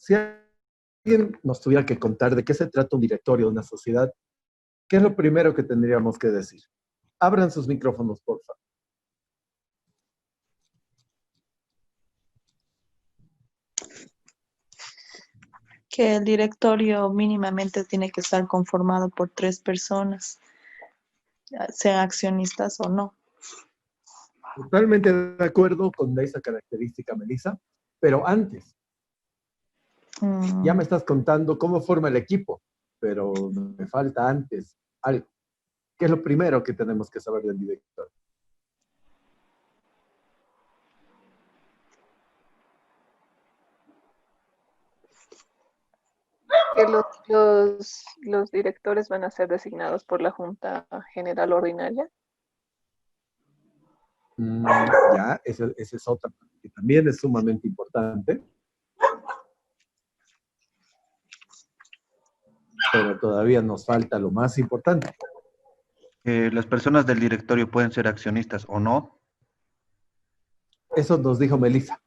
Si alguien nos tuviera que contar de qué se trata un directorio de una sociedad, ¿qué es lo primero que tendríamos que decir? Abran sus micrófonos, por favor. Que el directorio mínimamente tiene que estar conformado por 3 personas, sean accionistas o no. Totalmente de acuerdo con esa característica, Melissa, pero antes, ya me estás contando cómo forma el equipo, pero me falta antes algo. ¿Qué es lo primero que tenemos que saber del director? Que los directores van a ser designados por la Junta General Ordinaria. Ya, esa es otra, que también es sumamente importante. Pero todavía nos falta lo más importante. Las personas del directorio pueden ser accionistas o no. Eso nos dijo Melissa.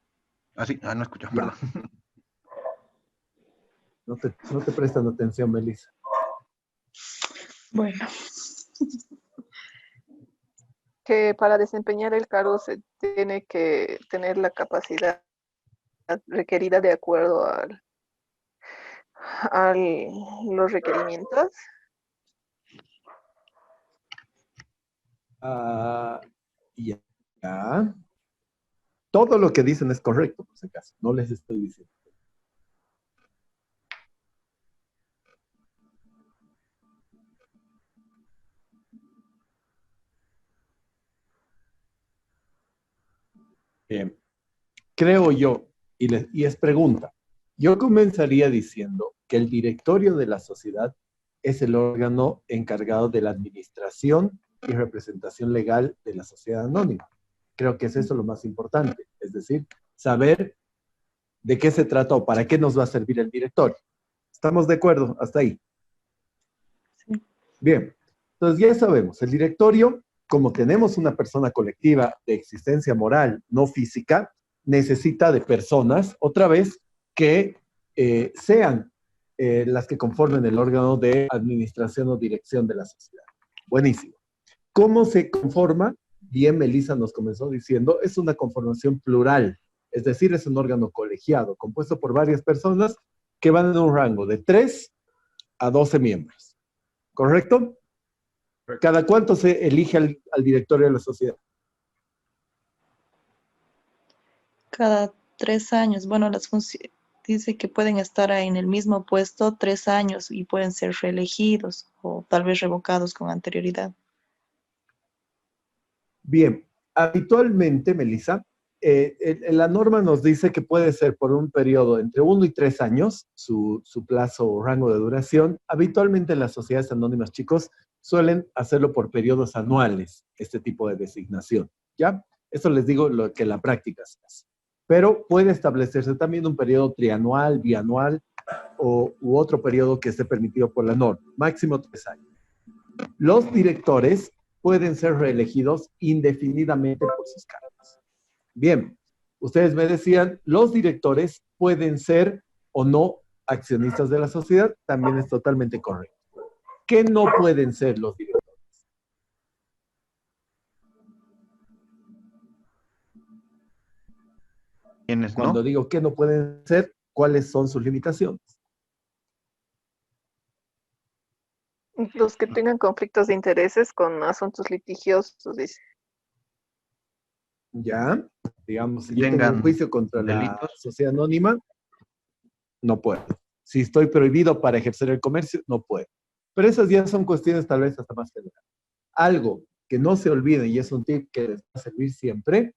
Ah, sí, no escucho, perdón. No te prestan atención, Melissa. Bueno. Que para desempeñar el cargo se tiene que tener la capacidad requerida de acuerdo a los requerimientos. Ya. Todo lo que dicen es correcto, por si acaso. No les estoy diciendo. Bien. Creo yo, y es pregunta, yo comenzaría diciendo que el directorio de la sociedad es el órgano encargado de la administración y representación legal de la sociedad anónima. Creo que es eso lo más importante, es decir, saber de qué se trata o para qué nos va a servir el directorio. ¿Estamos de acuerdo? Hasta ahí. Sí. Bien, entonces ya sabemos, el directorio, como tenemos una persona colectiva de existencia moral, no física, necesita de personas, otra vez, que sean las que conformen el órgano de administración o dirección de la sociedad. Buenísimo. ¿Cómo se conforma? Bien, Melissa nos comenzó diciendo, es una conformación plural, es decir, es un órgano colegiado, compuesto por varias personas que van en un rango de 3 a 12 miembros. ¿Correcto? ¿Cada cuánto se elige al directorio de la sociedad? Cada 3 años. Bueno, dice que pueden estar en el mismo puesto 3 años y pueden ser reelegidos o tal vez revocados con anterioridad. Bien, habitualmente, Melissa, la norma nos dice que puede ser por un periodo entre 1 y 3 años, su plazo o rango de duración. Habitualmente las sociedades anónimas, chicos, suelen hacerlo por periodos anuales, este tipo de designación, ¿ya? Eso les digo lo que la práctica se hace. Pero puede establecerse también un periodo trianual, bianual u otro periodo que esté permitido por la norma, máximo 3 años. Los directores pueden ser reelegidos indefinidamente por sus cargos. Bien, ustedes me decían, los directores pueden ser o no accionistas de la sociedad, también es totalmente correcto. ¿Qué no pueden ser los directores? ¿Quiénes no? Cuando digo que no pueden ser, ¿cuáles son sus limitaciones? Los que tengan conflictos de intereses con asuntos litigiosos, dice. Ya, digamos, si yo tengo Tengan un juicio contra la delitos. sociedad anónima, no puedo. Si estoy prohibido para ejercer el comercio, no puedo. Pero esas ya son cuestiones tal vez hasta más generales. Algo que no se olviden, y es un tip que les va a servir siempre,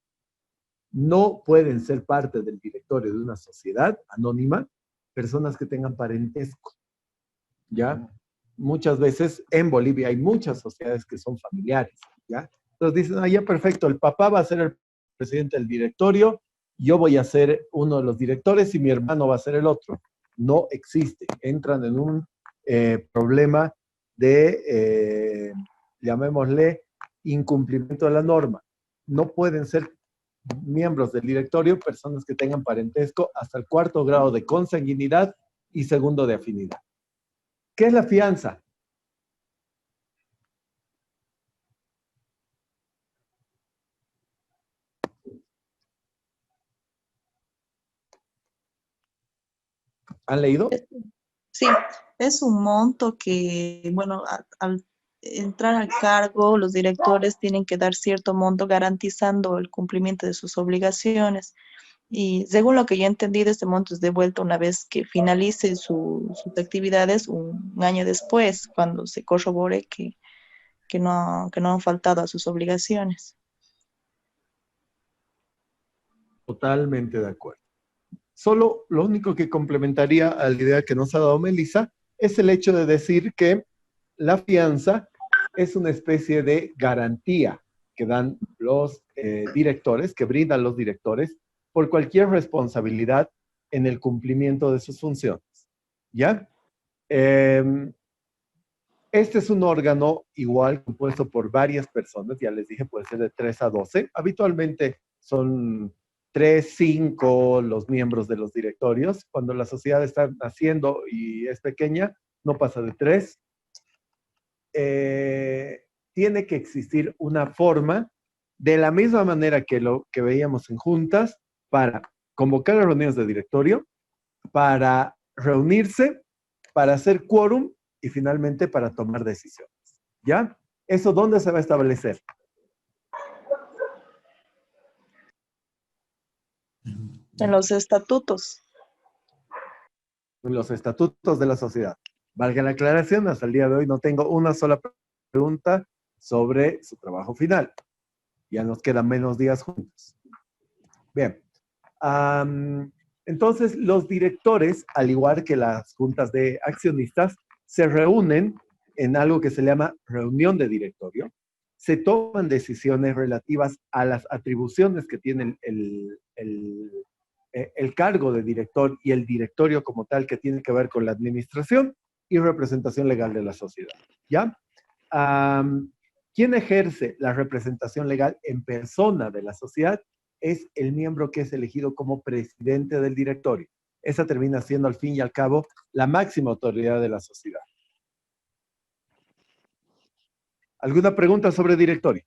no pueden ser parte del directorio de una sociedad anónima personas que tengan parentesco. ¿Ya? Muchas veces en Bolivia hay muchas sociedades que son familiares. ¿Ya? Entonces dicen, ya perfecto, el papá va a ser el presidente del directorio, yo voy a ser uno de los directores y mi hermano va a ser el otro. No existe. Entran en un problema de, llamémosle, incumplimiento de la norma. No pueden ser miembros del directorio, personas que tengan parentesco hasta el 4º grado de consanguinidad y 2º de afinidad. ¿Qué es la fianza? ¿Han leído? Sí, es un monto que, bueno, al entrar al cargo, los directores tienen que dar cierto monto garantizando el cumplimiento de sus obligaciones. Y según lo que yo he entendido, este monto es devuelto una vez que finalice sus actividades, un año después, cuando se corrobore que no han faltado a sus obligaciones. Totalmente de acuerdo. Solo lo único que complementaría a la idea que nos ha dado Melissa es el hecho de decir que la fianza es una especie de garantía que dan los directores, que brindan los directores por cualquier responsabilidad en el cumplimiento de sus funciones. ¿Ya? Este es un órgano igual compuesto por varias personas, ya les dije, puede ser de 3 a 12. Habitualmente son 3, 5 los miembros de los directorios. Cuando la sociedad está naciendo y es pequeña, no pasa de 3. Tiene que existir una forma, de la misma manera que lo que veíamos en juntas, para convocar a reuniones de directorio, para reunirse, para hacer quórum y finalmente para tomar decisiones. ¿Ya? ¿Eso dónde se va a establecer? En los estatutos. En los estatutos de la sociedad. Valga la aclaración, hasta el día de hoy no tengo una sola pregunta sobre su trabajo final. Ya nos quedan menos días juntos. Bien. Entonces, los directores, al igual que las juntas de accionistas, se reúnen en algo que se llama reunión de directorio. Se toman decisiones relativas a las atribuciones que tiene el cargo de director y el directorio como tal, que tiene que ver con la administración y representación legal de la sociedad. ¿Ya? ¿Quién ejerce la representación legal en persona de la sociedad? Es el miembro que es elegido como presidente del directorio. Esa termina siendo, al fin y al cabo, la máxima autoridad de la sociedad. ¿Alguna pregunta sobre directorio?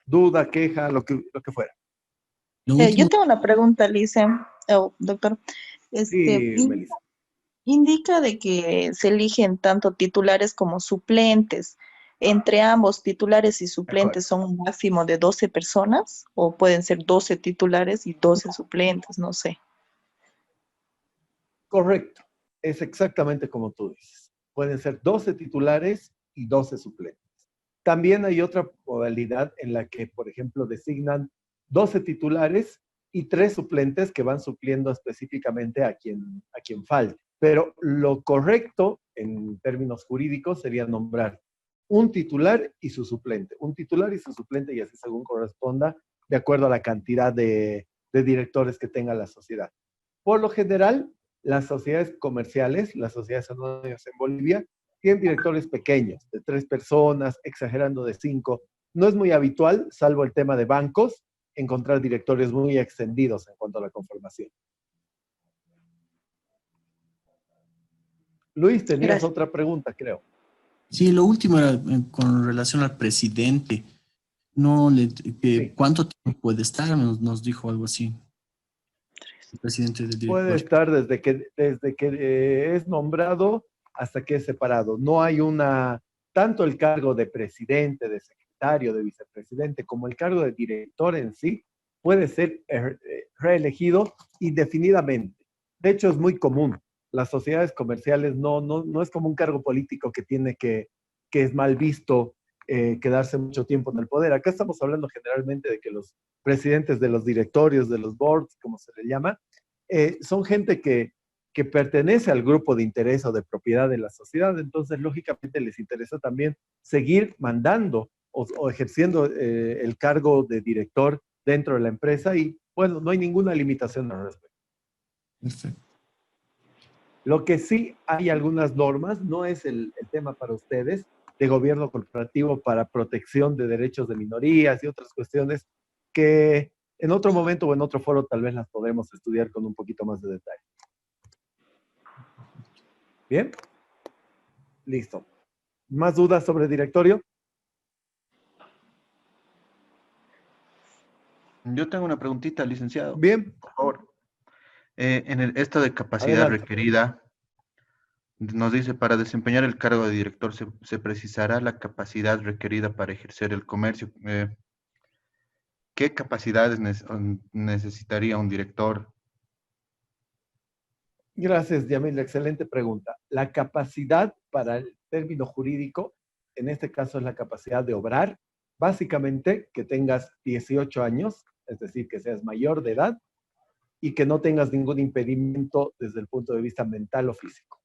¿Duda, queja, lo que fuera? Yo tengo una pregunta, Lice, doctor. Sí, Melissa. Indica de que se eligen tanto titulares como suplentes. Entre ambos, titulares y suplentes son un máximo de 12 personas, o pueden ser 12 titulares y 12 suplentes, no sé. Correcto. Es exactamente como tú dices. Pueden ser 12 titulares y 12 suplentes. También hay otra modalidad en la que, por ejemplo, designan 12 titulares y 3 suplentes que van supliendo específicamente a quien falte. Pero lo correcto en términos jurídicos sería nombrar un titular y su suplente. Un titular y su suplente, y así según corresponda, de acuerdo a la cantidad de directores que tenga la sociedad. Por lo general, las sociedades comerciales, las sociedades anónimas en Bolivia, tienen directores pequeños, de 3 personas, exagerando de 5. No es muy habitual, salvo el tema de bancos, encontrar directorios muy extendidos en cuanto a la conformación. Luis, tenías otra pregunta, creo. Sí, lo último era con relación al presidente. Sí. ¿Cuánto tiempo puede estar? Nos dijo algo así. El presidente del directorio. Puede estar desde que es nombrado hasta que es separado. No hay tanto el cargo de presidente, de secretario, de vicepresidente, como el cargo de director en sí, puede ser reelegido indefinidamente. De hecho, es muy común. Las sociedades comerciales no es como un cargo político que es mal visto quedarse mucho tiempo en el poder. Acá estamos hablando generalmente de que los presidentes de los directorios, de los boards, como se le llama, son gente que pertenece al grupo de interés o de propiedad de la sociedad, entonces lógicamente les interesa también seguir mandando o ejerciendo el cargo de director dentro de la empresa y bueno, no hay ninguna limitación al respecto. Perfecto. Lo que sí hay algunas normas, no es el tema para ustedes, de gobierno corporativo para protección de derechos de minorías y otras cuestiones que en otro momento o en otro foro tal vez las podremos estudiar con un poquito más de detalle. ¿Bien? Listo. ¿Más dudas sobre directorio? Yo tengo una preguntita, licenciado, Bien, por favor. Esto de capacidad adelante. requerida, nos dice, para desempeñar el cargo de director se precisará la capacidad requerida para ejercer el comercio. ¿Qué capacidades necesitaría un director? Gracias, Yamil. Excelente pregunta. La capacidad para el término jurídico, en este caso es la capacidad de obrar, básicamente que tengas 18 años, es decir, que seas mayor de edad y que no tengas ningún impedimento desde el punto de vista mental o físico.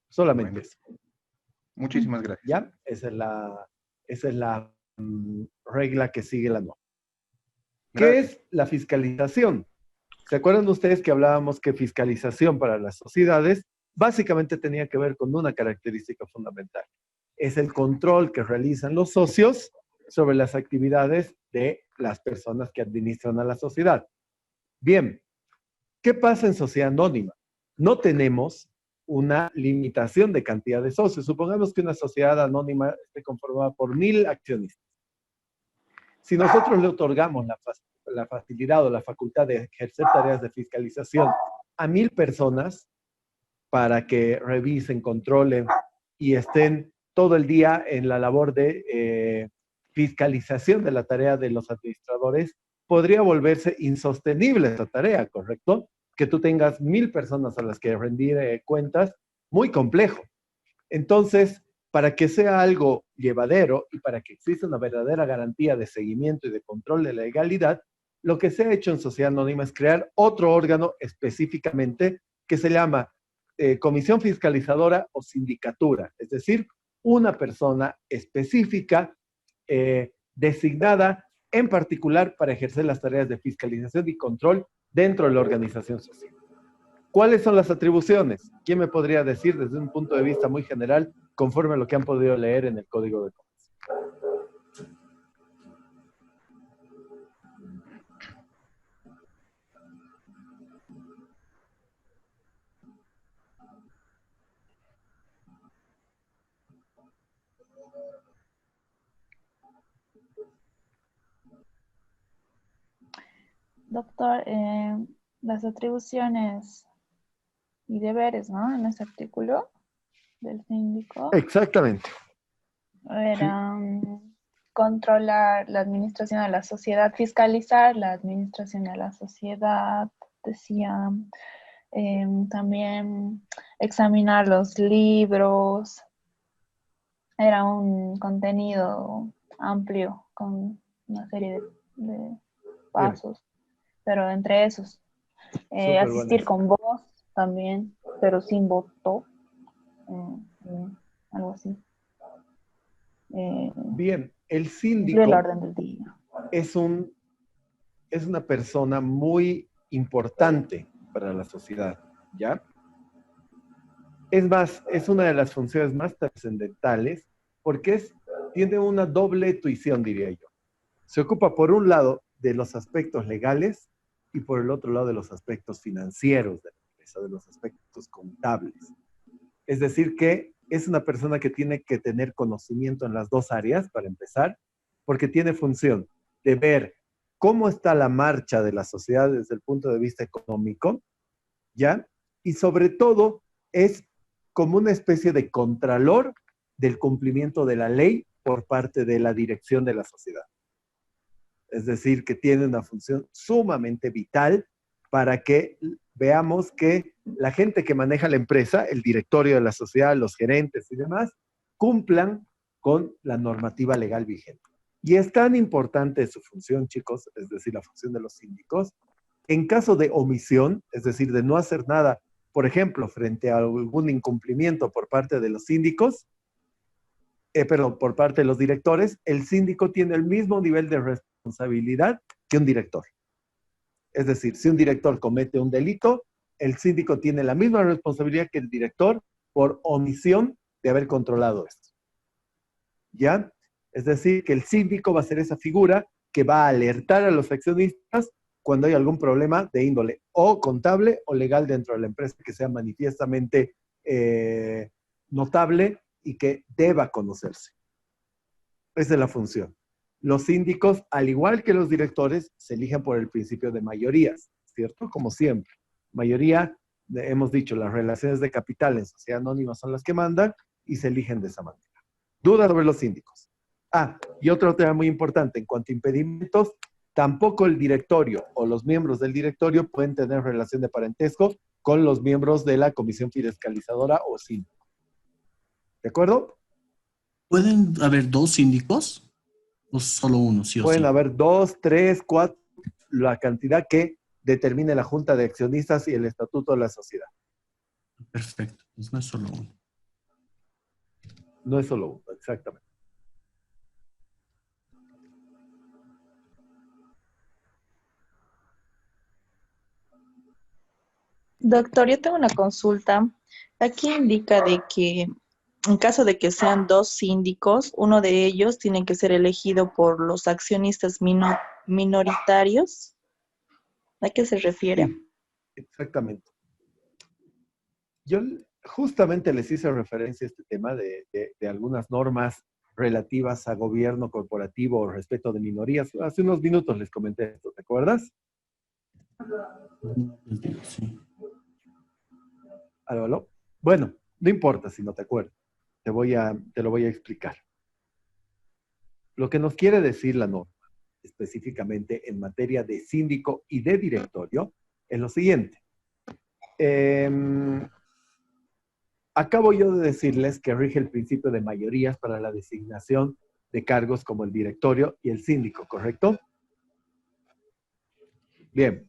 Solamente Bueno, eso. muchísimas gracias. ¿Ya? Esa es la regla que sigue la norma. ¿Qué Gracias. es la fiscalización? ¿Se acuerdan ustedes que hablábamos que fiscalización para las sociedades básicamente tenía que ver con una característica fundamental? Es el control que realizan los socios sobre las actividades de las personas que administran a la sociedad. Bien, ¿qué pasa en sociedad anónima? No tenemos una limitación de cantidad de socios. Supongamos que una sociedad anónima esté conformada por 1000 accionistas. Si nosotros le otorgamos la facilidad o la facultad de ejercer tareas de fiscalización a 1000 personas para que revisen, controlen y estén todo el día en la labor de fiscalización de la tarea de los administradores, podría volverse insostenible esta tarea, ¿correcto? Que tú tengas 1000 personas a las que rendir cuentas, muy complejo. Entonces, para que sea algo llevadero y para que exista una verdadera garantía de seguimiento y de control de la legalidad, lo que se ha hecho en Sociedad Anónima es crear otro órgano específicamente que se llama Comisión Fiscalizadora o Sindicatura, es decir, una persona específica designada en particular para ejercer las tareas de fiscalización y control dentro de la organización social. ¿Cuáles son las atribuciones? ¿Quién me podría decir desde un punto de vista muy general, conforme a lo que han podido leer en el Código de Comercio? Doctor, las atribuciones y deberes, ¿no? En ese artículo del síndico Exactamente. eran controlar la administración de la sociedad, fiscalizar la administración de la sociedad, decía, también examinar los libros. Era un contenido amplio con una serie de pasos, pero entre esos, asistir con voz también, pero sin voto, algo así. Bien, el Incluye síndico el orden del día. es una persona muy importante para la sociedad, ¿ya? Es más, es una de las funciones más trascendentales porque tiene una doble tuición, diría yo. Se ocupa por un lado de los aspectos legales y por el otro lado de los aspectos financieros de la empresa, de los aspectos contables. Es decir, que es una persona que tiene que tener conocimiento en las dos áreas, para empezar, porque tiene función de ver cómo está la marcha de la sociedad desde el punto de vista económico, ¿ya? Y sobre todo es como una especie de contralor del cumplimiento de la ley por parte de la dirección de la sociedad. Es decir, que tiene una función sumamente vital para que veamos que la gente que maneja la empresa, el directorio de la sociedad, los gerentes y demás, cumplan con la normativa legal vigente. Y es tan importante su función, chicos, es decir, la función de los síndicos, en caso de omisión, es decir, de no hacer nada, por ejemplo, frente a algún incumplimiento por parte de los síndicos, por parte de los directores, el síndico tiene el mismo nivel de responsabilidad que un director. Es decir, si un director comete un delito, el síndico tiene la misma responsabilidad que el director por omisión de haber controlado esto. ¿Ya? Es decir, que el síndico va a ser esa figura que va a alertar a los accionistas cuando hay algún problema de índole o contable o legal dentro de la empresa que sea manifiestamente notable y que deba conocerse. Esa es la función. Los síndicos, al igual que los directores, se eligen por el principio de mayorías, ¿cierto? Como siempre. Mayoría, hemos dicho, las relaciones de capital en sociedad anónima son las que mandan y se eligen de esa manera. Dudas sobre los síndicos. Y otro tema muy importante, en cuanto a impedimentos, tampoco el directorio o los miembros del directorio pueden tener relación de parentesco con los miembros de la comisión fiscalizadora o síndico. ¿De acuerdo? ¿Pueden haber dos síndicos? ¿O solo uno, sí o Pueden sí? haber 2, 3, 4, la cantidad que determine la Junta de Accionistas y el Estatuto de la Sociedad. Perfecto, pues no es solo uno. No es solo uno, exactamente. Doctor, yo tengo una consulta. Aquí indica de que en caso de que sean dos síndicos, uno de ellos tiene que ser elegido por los accionistas minoritarios. ¿A qué se refiere? Sí, exactamente. Yo justamente les hice referencia a este tema de algunas normas relativas a gobierno corporativo o respeto de minorías. Hace unos minutos les comenté esto, ¿te acuerdas? Sí. ¿Aló, aló? Bueno, no importa si no te acuerdas. Te lo voy a explicar. Lo que nos quiere decir la norma, específicamente en materia de síndico y de directorio, es lo siguiente. Acabo yo de decirles que rige el principio de mayorías para la designación de cargos como el directorio y el síndico, ¿correcto? Bien,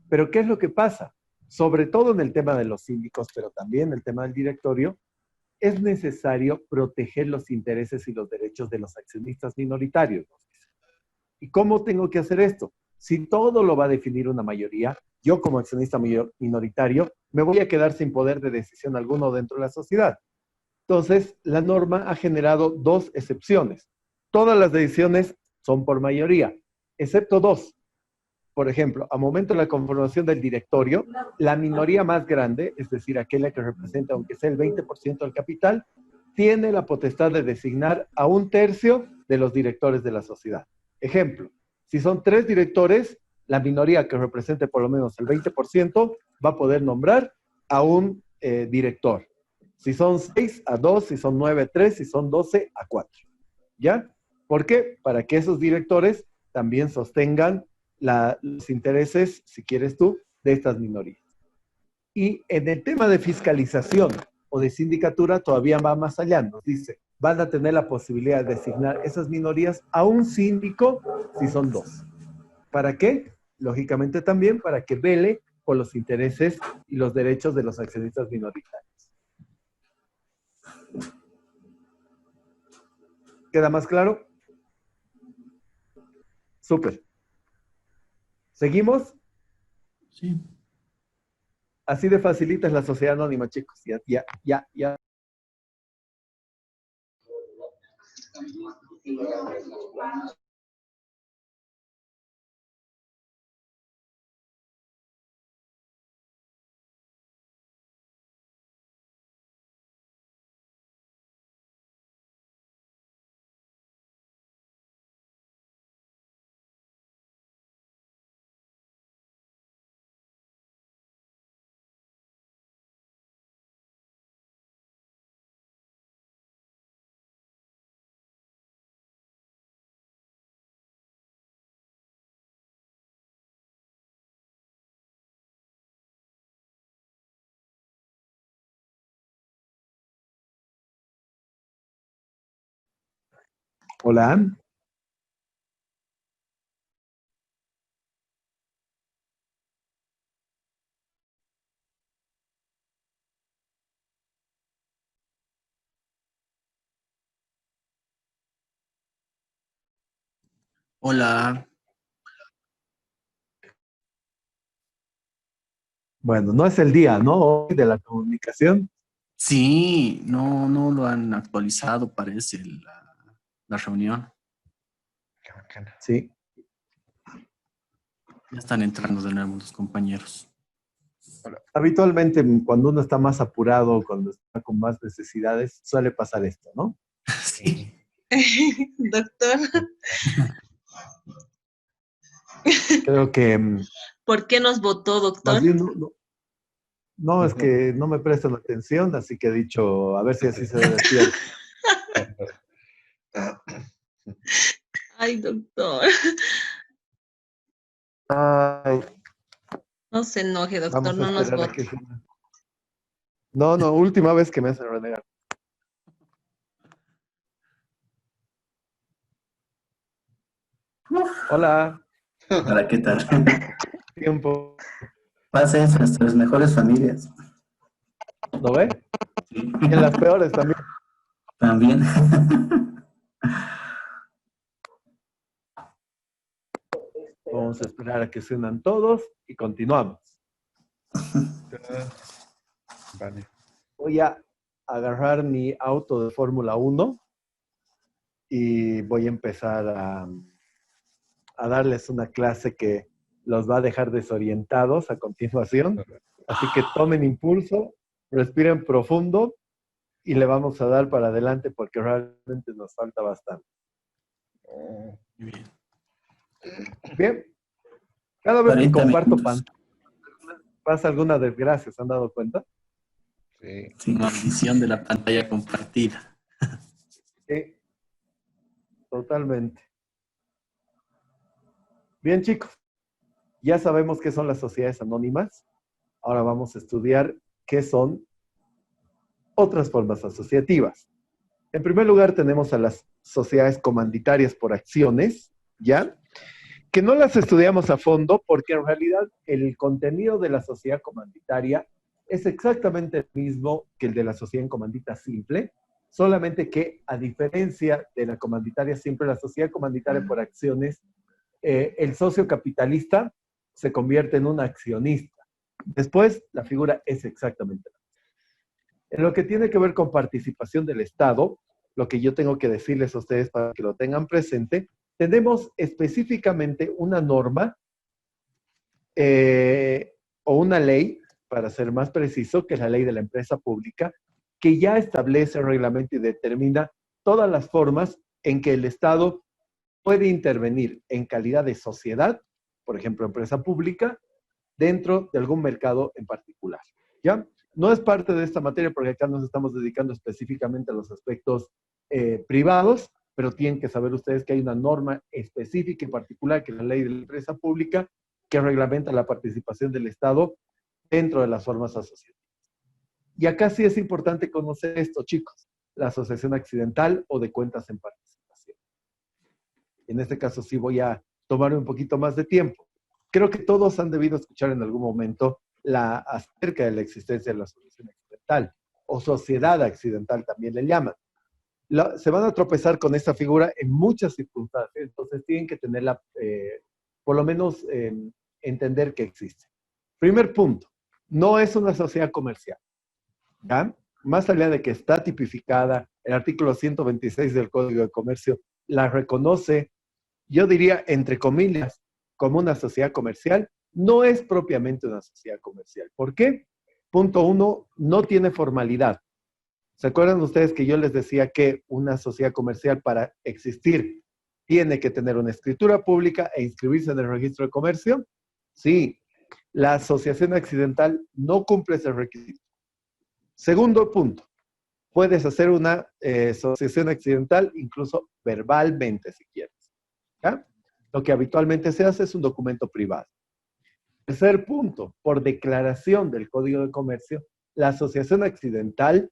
pero ¿qué es lo que pasa? Sobre todo en el tema de los síndicos, pero también en el tema del directorio, es necesario proteger los intereses y los derechos de los accionistas minoritarios. ¿Y cómo tengo que hacer esto? Si todo lo va a definir una mayoría, yo como accionista minoritario me voy a quedar sin poder de decisión alguno dentro de la sociedad. Entonces, la norma ha generado dos excepciones. Todas las decisiones son por mayoría, excepto dos. Por ejemplo, a momento de la conformación del directorio, la minoría más grande, es decir, aquella que representa, aunque sea el 20% del capital, tiene la potestad de designar a un tercio de los directores de la sociedad. Ejemplo, si son 3 directores, la minoría que represente por lo menos el 20% va a poder nombrar a un director. Si son 6, a 2, si son 9, a 3, si son 12, a 4. ¿Ya? ¿Por qué? Para que esos directores también sostengan los intereses, si quieres tú, de estas minorías. Y en el tema de fiscalización o de sindicatura todavía va más allá. Nos dice, van a tener la posibilidad de designar esas minorías a un síndico si son 2. ¿Para qué? Lógicamente también para que vele por los intereses y los derechos de los accionistas minoritarios. ¿Queda más claro? Súper. ¿Seguimos? Sí. Así de facilita es la sociedad anónima, chicos. Ya. Hola. Hola. Bueno, no es el día, ¿no? Hoy de la comunicación. Sí, no lo han actualizado, parece, la reunión. Qué bacana. Sí. Ya están entrando de nuevo los compañeros. Habitualmente, cuando uno está más apurado, cuando está con más necesidades, suele pasar esto, ¿no? Sí. Doctor, Creo que ¿por qué nos votó, doctor? más bien no, es que no me prestan atención, así que he dicho, a ver si así se despierta. Ay, doctor. Ay, No se enoje, doctor, vamos a no nos esperar a vote. que se... No, última vez que me hacen renegar. Hola, Hola, ¿qué tal? tiempo. Pasa eso en nuestras mejores familias. ¿Lo ve? Sí. Y en las peores también. También. Vamos a esperar a que se unan todos y continuamos. Vale. Voy a agarrar mi auto de Fórmula 1 y voy a empezar a darles una clase que los va a dejar desorientados a continuación. Así que tomen impulso, respiren profundo y le vamos a dar para adelante porque realmente nos falta bastante. Muy bien. Bien, cada vez que 40 comparto minutos. pantalla pasa alguna desgracia, ¿se han dado cuenta? Sí. Sí. Maldición de la pantalla compartida. Sí, totalmente. Bien, chicos, ya sabemos qué son las sociedades anónimas. Ahora vamos a estudiar qué son otras formas asociativas. En primer lugar, tenemos a las sociedades comanditarias por acciones, ¿ya? Que no las estudiamos a fondo porque en realidad el contenido de la sociedad comanditaria es exactamente el mismo que el de la sociedad en comandita simple, solamente que a diferencia de la comanditaria simple, la sociedad comanditaria por acciones, el socio capitalista se convierte en un accionista. Después, la figura es exactamente la misma. En lo que tiene que ver con participación del Estado, lo que yo tengo que decirles a ustedes para que lo tengan presente, tenemos específicamente una norma o una ley, para ser más preciso, que es la ley de la empresa pública, que ya establece el reglamento y determina todas las formas en que el Estado puede intervenir en calidad de sociedad, por ejemplo, empresa pública, dentro de algún mercado en particular. ¿Ya? No es parte de esta materia porque acá nos estamos dedicando específicamente a los aspectos privados, pero tienen que saber ustedes que hay una norma específica y particular, que es la ley de la empresa pública, que reglamenta la participación del Estado dentro de las formas asociativas. Y acá sí es importante conocer esto, chicos, la asociación accidental o de cuentas en participación. En este caso sí voy a tomar un poquito más de tiempo. Creo que todos han debido escuchar en algún momento acerca de la existencia de la asociación accidental, o sociedad accidental también le llaman. Se van a tropezar con esta figura en muchas circunstancias, entonces tienen que tenerla, por lo menos entender que existe. Primer punto, no es una sociedad comercial, ¿ya? Más allá de que está tipificada, el artículo 126 del Código de Comercio la reconoce, yo diría, entre comillas, como una sociedad comercial, no es propiamente una sociedad comercial. ¿Por qué? Punto uno, no tiene formalidad. ¿Se acuerdan ustedes que yo les decía que una sociedad comercial para existir tiene que tener una escritura pública e inscribirse en el registro de comercio? Sí, la asociación accidental no cumple ese requisito. Segundo punto, puedes hacer una asociación accidental incluso verbalmente si quieres. ¿Ya? Lo que habitualmente se hace es un documento privado. Tercer punto, por declaración del Código de Comercio, la asociación accidental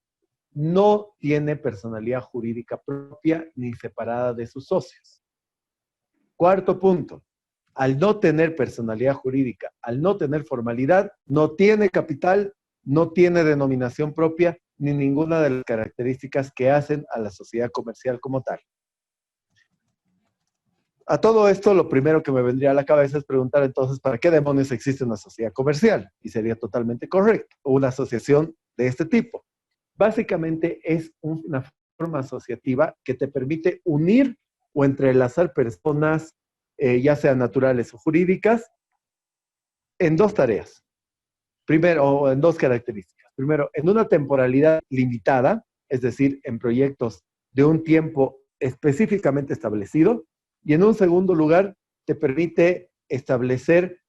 no tiene personalidad jurídica propia ni separada de sus socios. Cuarto punto, al no tener personalidad jurídica, al no tener formalidad, no tiene capital, no tiene denominación propia, ni ninguna de las características que hacen a la sociedad comercial como tal. A todo esto, lo primero que me vendría a la cabeza es preguntar entonces, ¿para qué demonios existe una sociedad comercial? Y sería totalmente correcto, o una asociación de este tipo. Básicamente es una forma asociativa que te permite unir o entrelazar personas, ya sean naturales o jurídicas, en dos tareas. Primero, o en dos características. Primero, en una temporalidad limitada, es decir, en proyectos de un tiempo específicamente establecido. Y en un segundo lugar, te permite establecer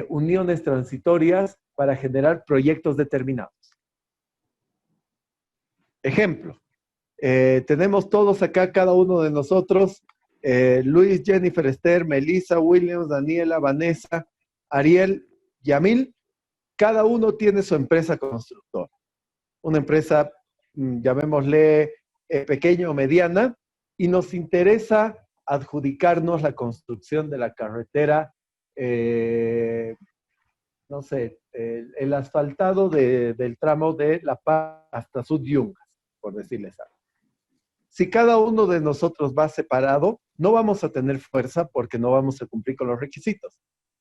uniones transitorias para generar proyectos determinados. Ejemplo, tenemos todos acá, cada uno de nosotros, Luis, Jennifer, Esther, Melissa, Williams, Daniela, Vanessa, Ariel, Yamil, cada uno tiene su empresa constructora. Una empresa, llamémosle pequeña o mediana, y nos interesa adjudicarnos la construcción de la carretera, no sé, el asfaltado del tramo de La Paz hasta Sudyungas, por decirles algo. Si cada uno de nosotros va separado, no vamos a tener fuerza porque no vamos a cumplir con los requisitos.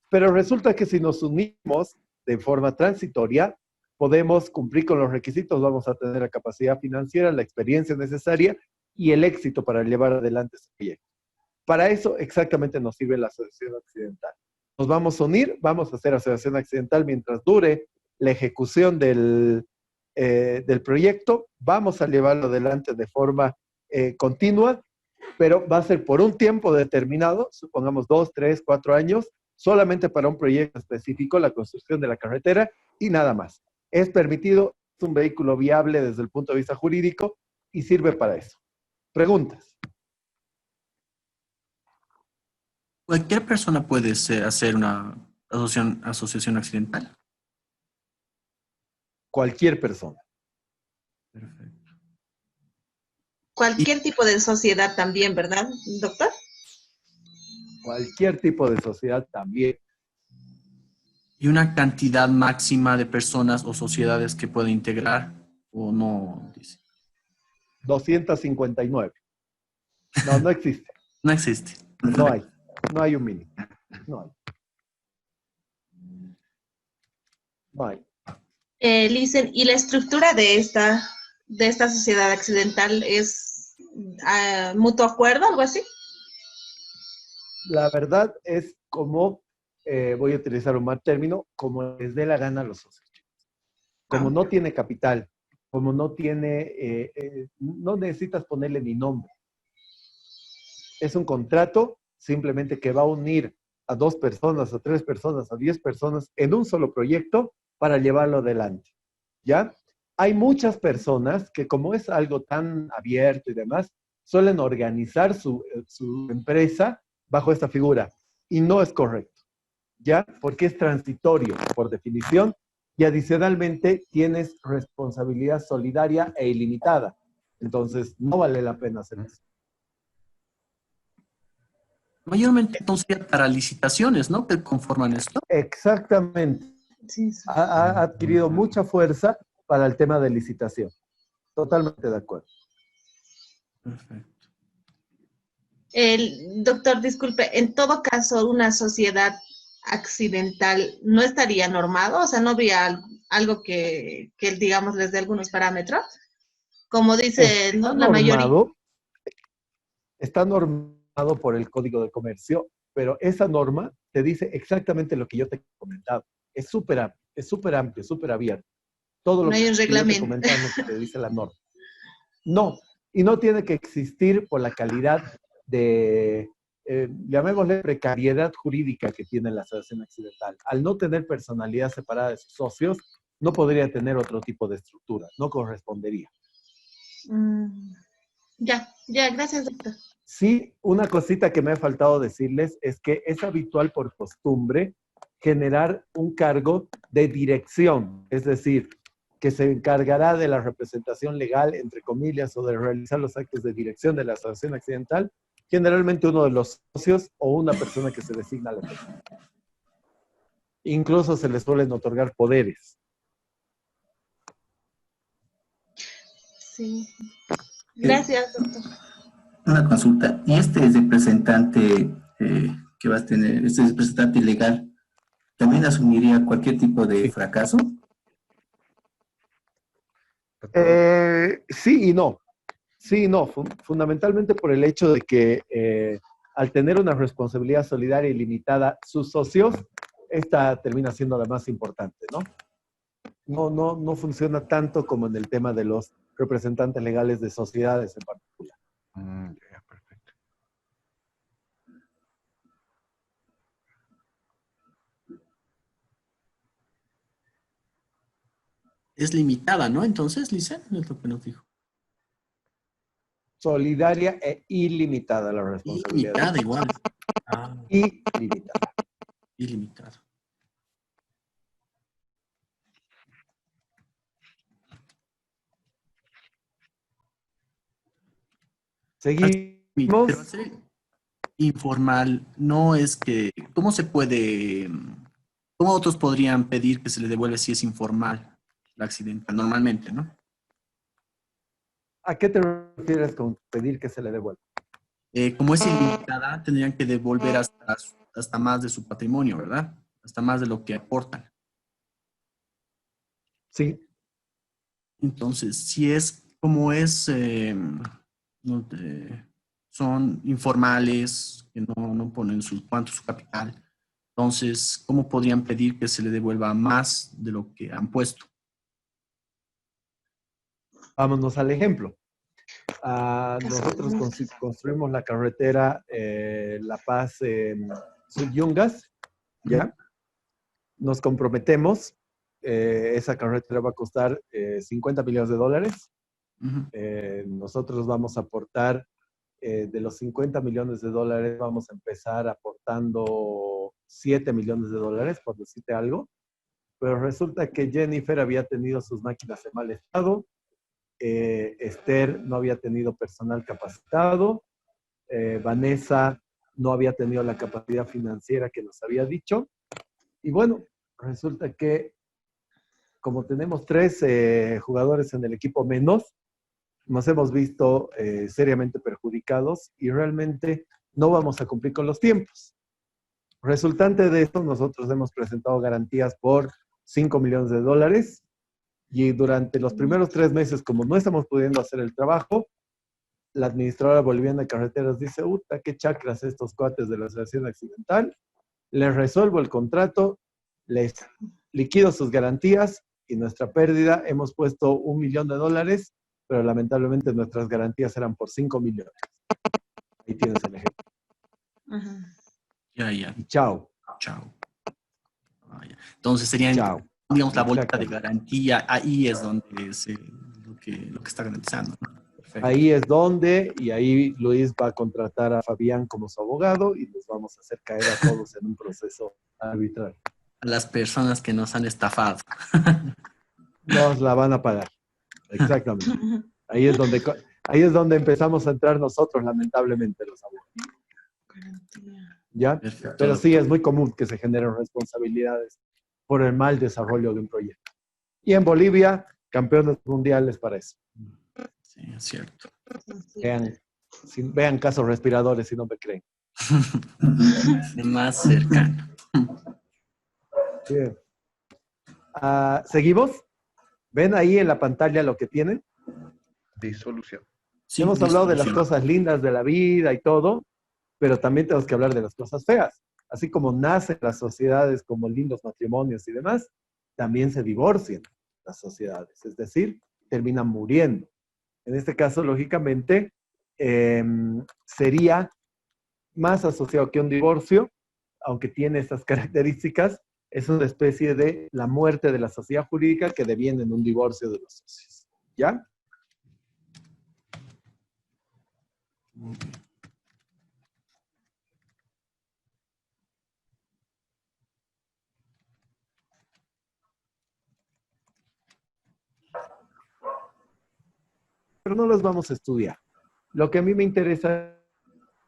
Pero resulta que si nos unimos de forma transitoria, podemos cumplir con los requisitos, vamos a tener la capacidad financiera, la experiencia necesaria y el éxito para llevar adelante ese proyecto. Para eso exactamente nos sirve la asociación accidental. Nos vamos a unir, vamos a hacer asociación accidental mientras dure la ejecución del proyecto, vamos a llevarlo adelante de forma continua, pero va a ser por un tiempo determinado, supongamos 2, 3, 4 años, solamente para un proyecto específico, la construcción de la carretera y nada más. Es permitido, es un vehículo viable desde el punto de vista jurídico y sirve para eso. Preguntas. Cualquier persona puede hacer una asociación accidental. Cualquier persona. Perfecto. Cualquier tipo de sociedad también, ¿verdad, doctor? Cualquier tipo de sociedad también. ¿Y una cantidad máxima de personas o sociedades que puede integrar o no? Dice. 259. No, no existe. No existe. No hay. No hay un mínimo. No hay. No hay. Licen, ¿y la estructura de esta sociedad accidental es mutuo acuerdo, algo así? La verdad es como, voy a utilizar un mal término, como les dé la gana a los socios. Como no tiene capital, como no tiene, no necesitas ponerle ni nombre. Es un contrato simplemente que va a unir a 2 personas, a 3 personas, a 10 personas en un solo proyecto para llevarlo adelante. ¿Ya? Hay muchas personas que, como es algo tan abierto y demás, suelen organizar su empresa bajo esta figura. Y no es correcto. ¿Ya? Porque es transitorio, por definición, y adicionalmente tienes responsabilidad solidaria e ilimitada. Entonces, no vale la pena hacer eso. Mayormente entonces para licitaciones, ¿no? Que conforman esto. Exactamente. Sí, sí. Ha adquirido mucha fuerza para el tema de licitación. Totalmente de acuerdo. Perfecto. Doctor, disculpe, en todo caso, una sociedad accidental no estaría normado, o sea, no habría algo que digamos, les dé algunos parámetros, como dice, ¿no? La mayoría. Está normado por el Código de Comercio, pero esa norma te dice exactamente lo que yo te he comentado. Es súper amplio, súper abierto. Todo lo No hay un que yo te he reglamento. comentado es lo que te dice la norma. No, y no tiene que existir por la calidad de, llamémosle precariedad jurídica que tiene la asociación accidental. Al no tener personalidad separada de sus socios, no podría tener otro tipo de estructura, no correspondería. Ya, gracias, doctor. Sí, una cosita que me ha faltado decirles es que es habitual por costumbre generar un cargo de dirección, es decir, que se encargará de la representación legal, entre comillas, o de realizar los actos de dirección de la asociación accidental, generalmente uno de los socios o una persona que se designa a la persona. Incluso se les suelen otorgar poderes. Sí. Gracias, doctor. Una consulta. ¿Y este representante que vas a tener, este representante legal, también asumiría cualquier tipo de fracaso? Sí y no. Sí y no. Fundamentalmente por el hecho de que al tener una responsabilidad solidaria y limitada, sus socios esta termina siendo la más importante, ¿no? No funciona tanto como en el tema de los representantes legales de sociedades en particular. Ya, perfecto. Es limitada, ¿no? Entonces, Lisa, es lo que nos dijo. Solidaria e ilimitada la responsabilidad. Ilimitada igual. Ah, Ilimitada. ilimitado. Seguimos. Pero hacer informal no es que, ¿cómo se puede, cómo otros podrían pedir que se le devuelva si es informal la accidental? Normalmente, ¿no? ¿A qué te refieres con pedir que se le devuelva? Como es ilimitada, tendrían que devolver hasta más de su patrimonio, ¿verdad? Hasta más de lo que aportan. Sí. Entonces, si es como es, son informales, que no ponen cuánto es su capital, entonces, ¿cómo podrían pedir que se le devuelva más de lo que han puesto? Vámonos al ejemplo. Nosotros construimos la carretera La Paz Yungas, ¿ya? Nos comprometemos, esa carretera va a costar $50 millones. Ujú. Nosotros vamos a aportar, de los $50 millones, vamos a empezar aportando $7 millones, por decirte algo. Pero resulta que Jennifer había tenido sus máquinas en mal estado, Esther no había tenido personal capacitado, Vanessa no había tenido la capacidad financiera que nos había dicho. Y bueno, resulta que como tenemos 3 jugadores en el equipo menos, nos hemos visto seriamente perjudicados y realmente no vamos a cumplir con los tiempos. Resultante de esto, nosotros hemos presentado garantías por $5 millones y durante los primeros 3 meses, como no estamos pudiendo hacer el trabajo, la administradora boliviana de carreteras dice, ¡uta, qué chacras estos cuates de la Asociación Accidental! Les resuelvo el contrato, les liquido sus garantías y nuestra pérdida, hemos puesto $1 millón, pero lamentablemente nuestras garantías eran por $5 millones. Ahí tienes el ejemplo. Ya. Y chao. Chao. Ah, ya. Entonces serían, Chao. digamos, la bolita de Exactamente. garantía, ahí es donde lo que está garantizando, ¿no? Perfecto. Ahí es donde, y ahí Luis va a contratar a Fabián como su abogado y los vamos a hacer caer a todos en un proceso arbitral. A las personas que nos han estafado. Nos la van a pagar. Exactamente. Ahí es donde empezamos a entrar nosotros, lamentablemente, los abogados. ¿Ya? Perfecto. Pero sí, es muy común que se generen responsabilidades por el mal desarrollo de un proyecto. Y en Bolivia, campeones mundiales para eso. Sí, es cierto. Vean casos respiradores si no me creen. Más cercano. Bien. ¿Seguimos? ¿Ven ahí en la pantalla lo que tienen? Disolución. Sí, Hemos hablado de las disolución. cosas lindas de la vida y todo, pero también tenemos que hablar de las cosas feas. Así como nacen las sociedades como lindos matrimonios y demás, también se divorcian las sociedades, es decir, terminan muriendo. En este caso, lógicamente, sería más asociado que un divorcio, aunque tiene estas características, es una especie de la muerte de la sociedad jurídica que deviene en un divorcio de los socios. ¿Ya? Pero no los vamos a estudiar. Lo que a mí me interesa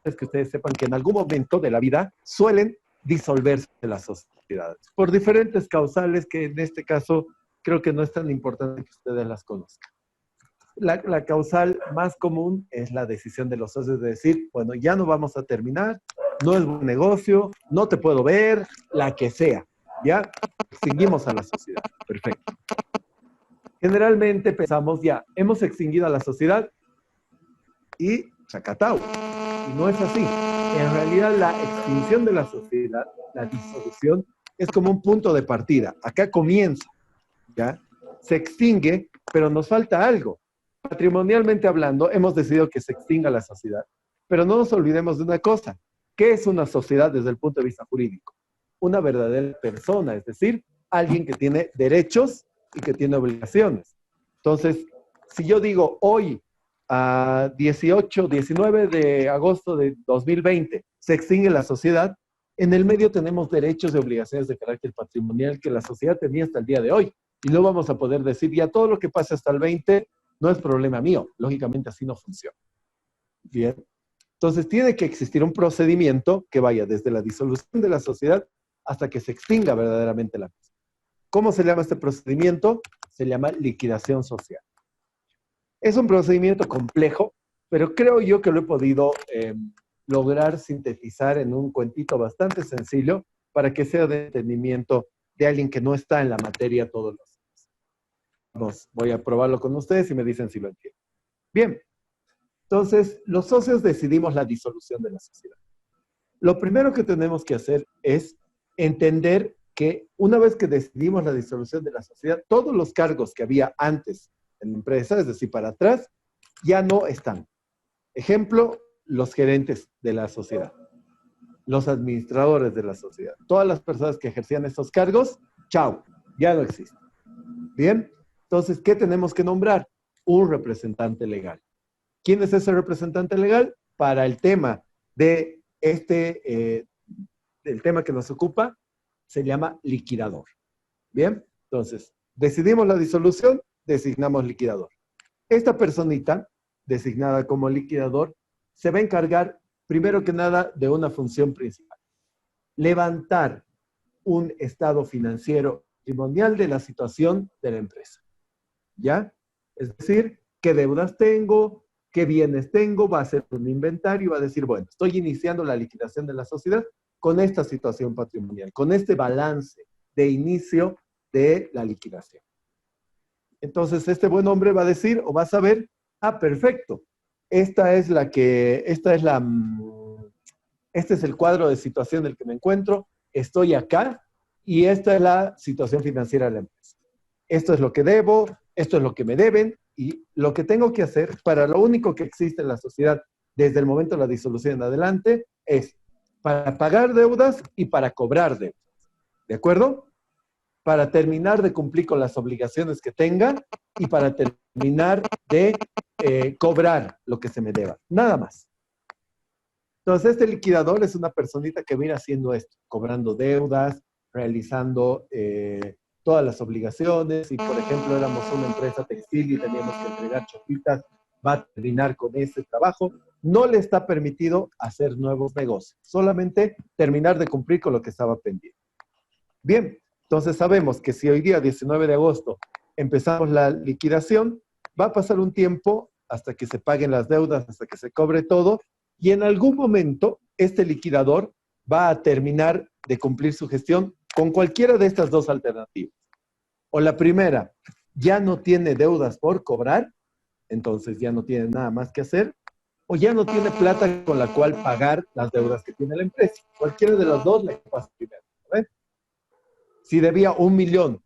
es que ustedes sepan que en algún momento de la vida suelen disolverse las sociedades por diferentes causales que en este caso creo que no es tan importante que ustedes las conozcan. La causal más común es la decisión de los socios de decir, bueno, ya no vamos a terminar, no es buen negocio, no te puedo ver, la que sea, ¿ya? Extinguimos a la sociedad. Perfecto. Generalmente pensamos, ya, hemos extinguido a la sociedad y chacatau. Y no es así. En realidad, la extinción de la sociedad, la disolución, es como un punto de partida. Acá comienza, ¿ya? Se extingue, pero nos falta algo. Patrimonialmente hablando, hemos decidido que se extinga la sociedad, pero no nos olvidemos de una cosa. ¿Qué es una sociedad desde el punto de vista jurídico? Una verdadera persona, es decir, alguien que tiene derechos y que tiene obligaciones. Entonces, si yo digo hoy, a 19 de agosto de 2020, se extingue la sociedad, en el medio tenemos derechos y obligaciones de carácter patrimonial que la sociedad tenía hasta el día de hoy. Y no vamos a poder decir, ya todo lo que pase hasta el 20 no es problema mío. Lógicamente así no funciona. Bien. Entonces tiene que existir un procedimiento que vaya desde la disolución de la sociedad hasta que se extinga verdaderamente la misma. ¿Cómo se llama este procedimiento? Se llama liquidación social. Es un procedimiento complejo, pero creo yo que lo he podido lograr sintetizar en un cuentito bastante sencillo para que sea de entendimiento de alguien que no está en la materia todos los días. Voy a probarlo con ustedes y me dicen si lo entienden. Bien, entonces los socios decidimos la disolución de la sociedad. Lo primero que tenemos que hacer es entender que una vez que decidimos la disolución de la sociedad, todos los cargos que había antes en la empresa, es decir, para atrás, ya no están. Ejemplo, los gerentes de la sociedad, los administradores de la sociedad, todas las personas que ejercían estos cargos, chao, ya no existen. Bien, entonces, ¿qué tenemos que nombrar? Un representante legal. ¿Quién es ese representante legal? Para el tema de el tema que nos ocupa, se llama liquidador. Bien, entonces, decidimos la disolución, designamos liquidador. Esta personita, designada como liquidador, se va a encargar, primero que nada, de una función principal. Levantar un estado financiero patrimonial de la situación de la empresa. ¿Ya? Es decir, qué deudas tengo, qué bienes tengo, va a hacer un inventario, va a decir, bueno, estoy iniciando la liquidación de la sociedad con esta situación patrimonial, con este balance de inicio de la liquidación. Entonces, este buen hombre va a decir o va a saber, ah, perfecto, este es el cuadro de situación en el que me encuentro, estoy acá y esta es la situación financiera de la empresa. Esto es lo que debo, esto es lo que me deben y lo que tengo que hacer para lo único que existe en la sociedad desde el momento de la disolución en adelante es para pagar deudas y para cobrar deudas. ¿De acuerdo? Para terminar de cumplir con las obligaciones que tenga y para terminar de cobrar lo que se me deba. Nada más. Entonces, este liquidador es una personita que viene haciendo esto, cobrando deudas, realizando todas las obligaciones. Si, por ejemplo, éramos una empresa textil y teníamos que entregar chopitas, va a terminar con ese trabajo. No le está permitido hacer nuevos negocios, solamente terminar de cumplir con lo que estaba pendiente. Bien, entonces sabemos que si hoy día, 19 de agosto, empezamos la liquidación, va a pasar un tiempo hasta que se paguen las deudas, hasta que se cobre todo, y en algún momento este liquidador va a terminar de cumplir su gestión con cualquiera de estas dos alternativas. O la primera, ya no tiene deudas por cobrar, entonces ya no tiene nada más que hacer, o ya no tiene plata con la cual pagar las deudas que tiene la empresa. Cualquiera de las dos le pasa primero. ¿Ves? Si debía 1 millón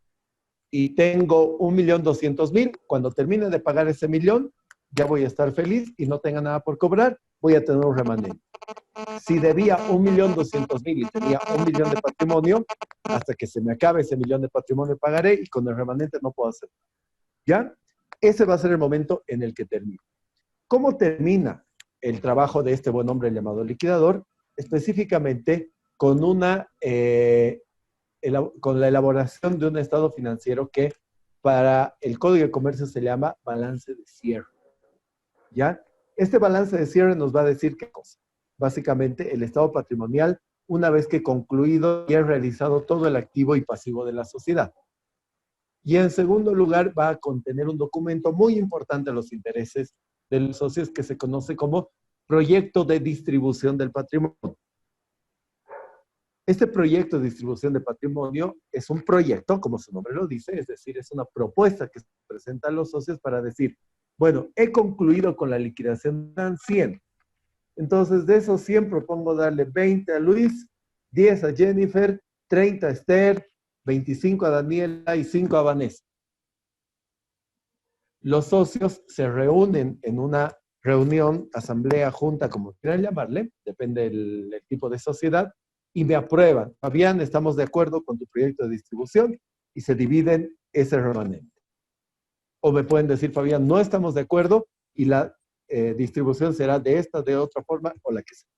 y tengo 1.200.000, cuando termine de pagar ese millón, ya voy a estar feliz y no tenga nada por cobrar, voy a tener un remanente. Si debía 1.200.000 y tenía 1 millón de patrimonio, hasta que se me acabe ese millón de patrimonio pagaré y con el remanente no puedo hacer nada. ¿Ya? Ese va a ser el momento en el que termine. ¿Cómo termina el trabajo de este buen hombre llamado liquidador? Específicamente con con la elaboración de un estado financiero que para el Código de Comercio se llama balance de cierre. ¿Ya? Este balance de cierre nos va a decir qué cosa. Básicamente, el estado patrimonial, una vez que concluido y ha realizado todo el activo y pasivo de la sociedad. Y en segundo lugar, va a contener un documento muy importante a los intereses de los socios que se conoce como proyecto de distribución del patrimonio. Este proyecto de distribución de patrimonio es un proyecto, como su nombre lo dice, es decir, es una propuesta que se presenta a los socios para decir, bueno, he concluido con la liquidación de 100. Entonces, de esos 100 propongo darle 20 a Luis, 10 a Jennifer 30 a Esther, 25 a Daniela y 5 a Vanessa. Los socios se reúnen en una reunión, asamblea, junta, como quieran llamarle, depende del tipo de sociedad, y me aprueban. Fabián, estamos de acuerdo con tu proyecto de distribución y se dividen ese remanente. O me pueden decir, Fabián, no estamos de acuerdo y la distribución será de esta, de otra forma o la que sea.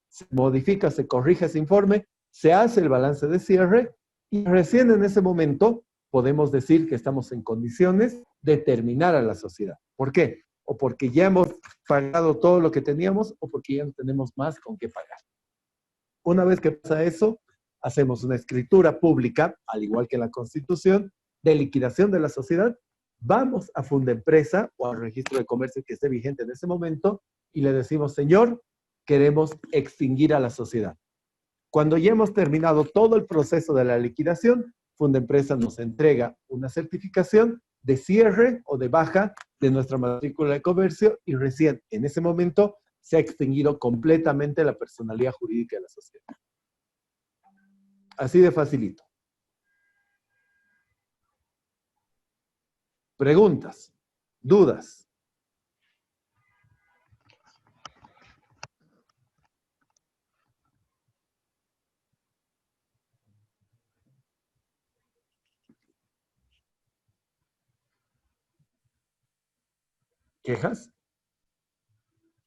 Se modifica, se corrige ese informe, se hace el balance de cierre y recién en ese momento podemos decir que estamos en condiciones de terminar a la sociedad. ¿Por qué? O porque ya hemos pagado todo lo que teníamos o porque ya no tenemos más con qué pagar. Una vez que pasa eso, hacemos una escritura pública, al igual que la Constitución, de liquidación de la sociedad. Vamos a Fundempresa o al registro de comercio que esté vigente en ese momento y le decimos, señor, queremos extinguir a la sociedad. Cuando ya hemos terminado todo el proceso de la liquidación, Fundempresa nos entrega una certificación de cierre o de baja de nuestra matrícula de comercio y recién en ese momento se ha extinguido completamente la personalidad jurídica de la sociedad. Así de facilito. Preguntas, dudas. ¿Quejas?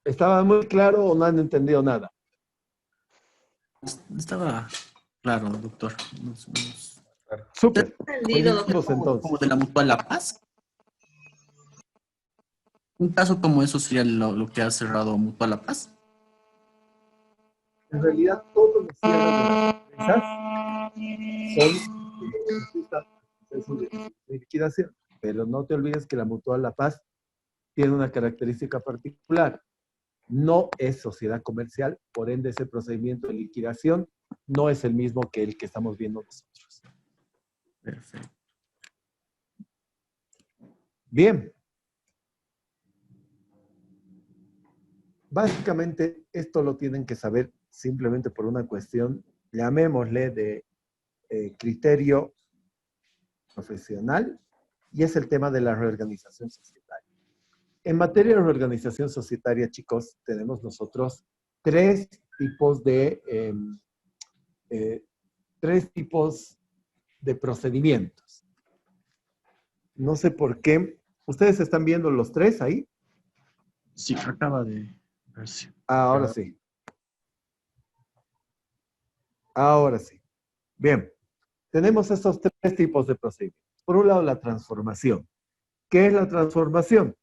¿Estaba muy claro o no han entendido nada? Estaba claro, doctor. Súper. Entendido, doctor. Coincidimos Como entonces. de la Mutual La Paz. Un caso como eso sería lo que ha cerrado Mutual La Paz. En realidad, todos los cierres de las empresas son procesos de liquidación. Pero no te olvides que la Mutual La Paz tiene una característica particular. No es sociedad comercial, por ende ese procedimiento de liquidación no es el mismo que el que estamos viendo nosotros. Perfecto. Bien. Básicamente, esto lo tienen que saber simplemente por una cuestión, llamémosle de criterio profesional, y es el tema de la reorganización societaria. En materia de reorganización societaria, chicos, tenemos nosotros tres tipos de procedimientos. No sé por qué. ¿Ustedes están viendo los tres ahí? Sí, acaba de verse. Ahora sí. Ahora sí. Bien. Tenemos estos tres tipos de procedimientos. Por un lado, la transformación. ¿Qué es la transformación?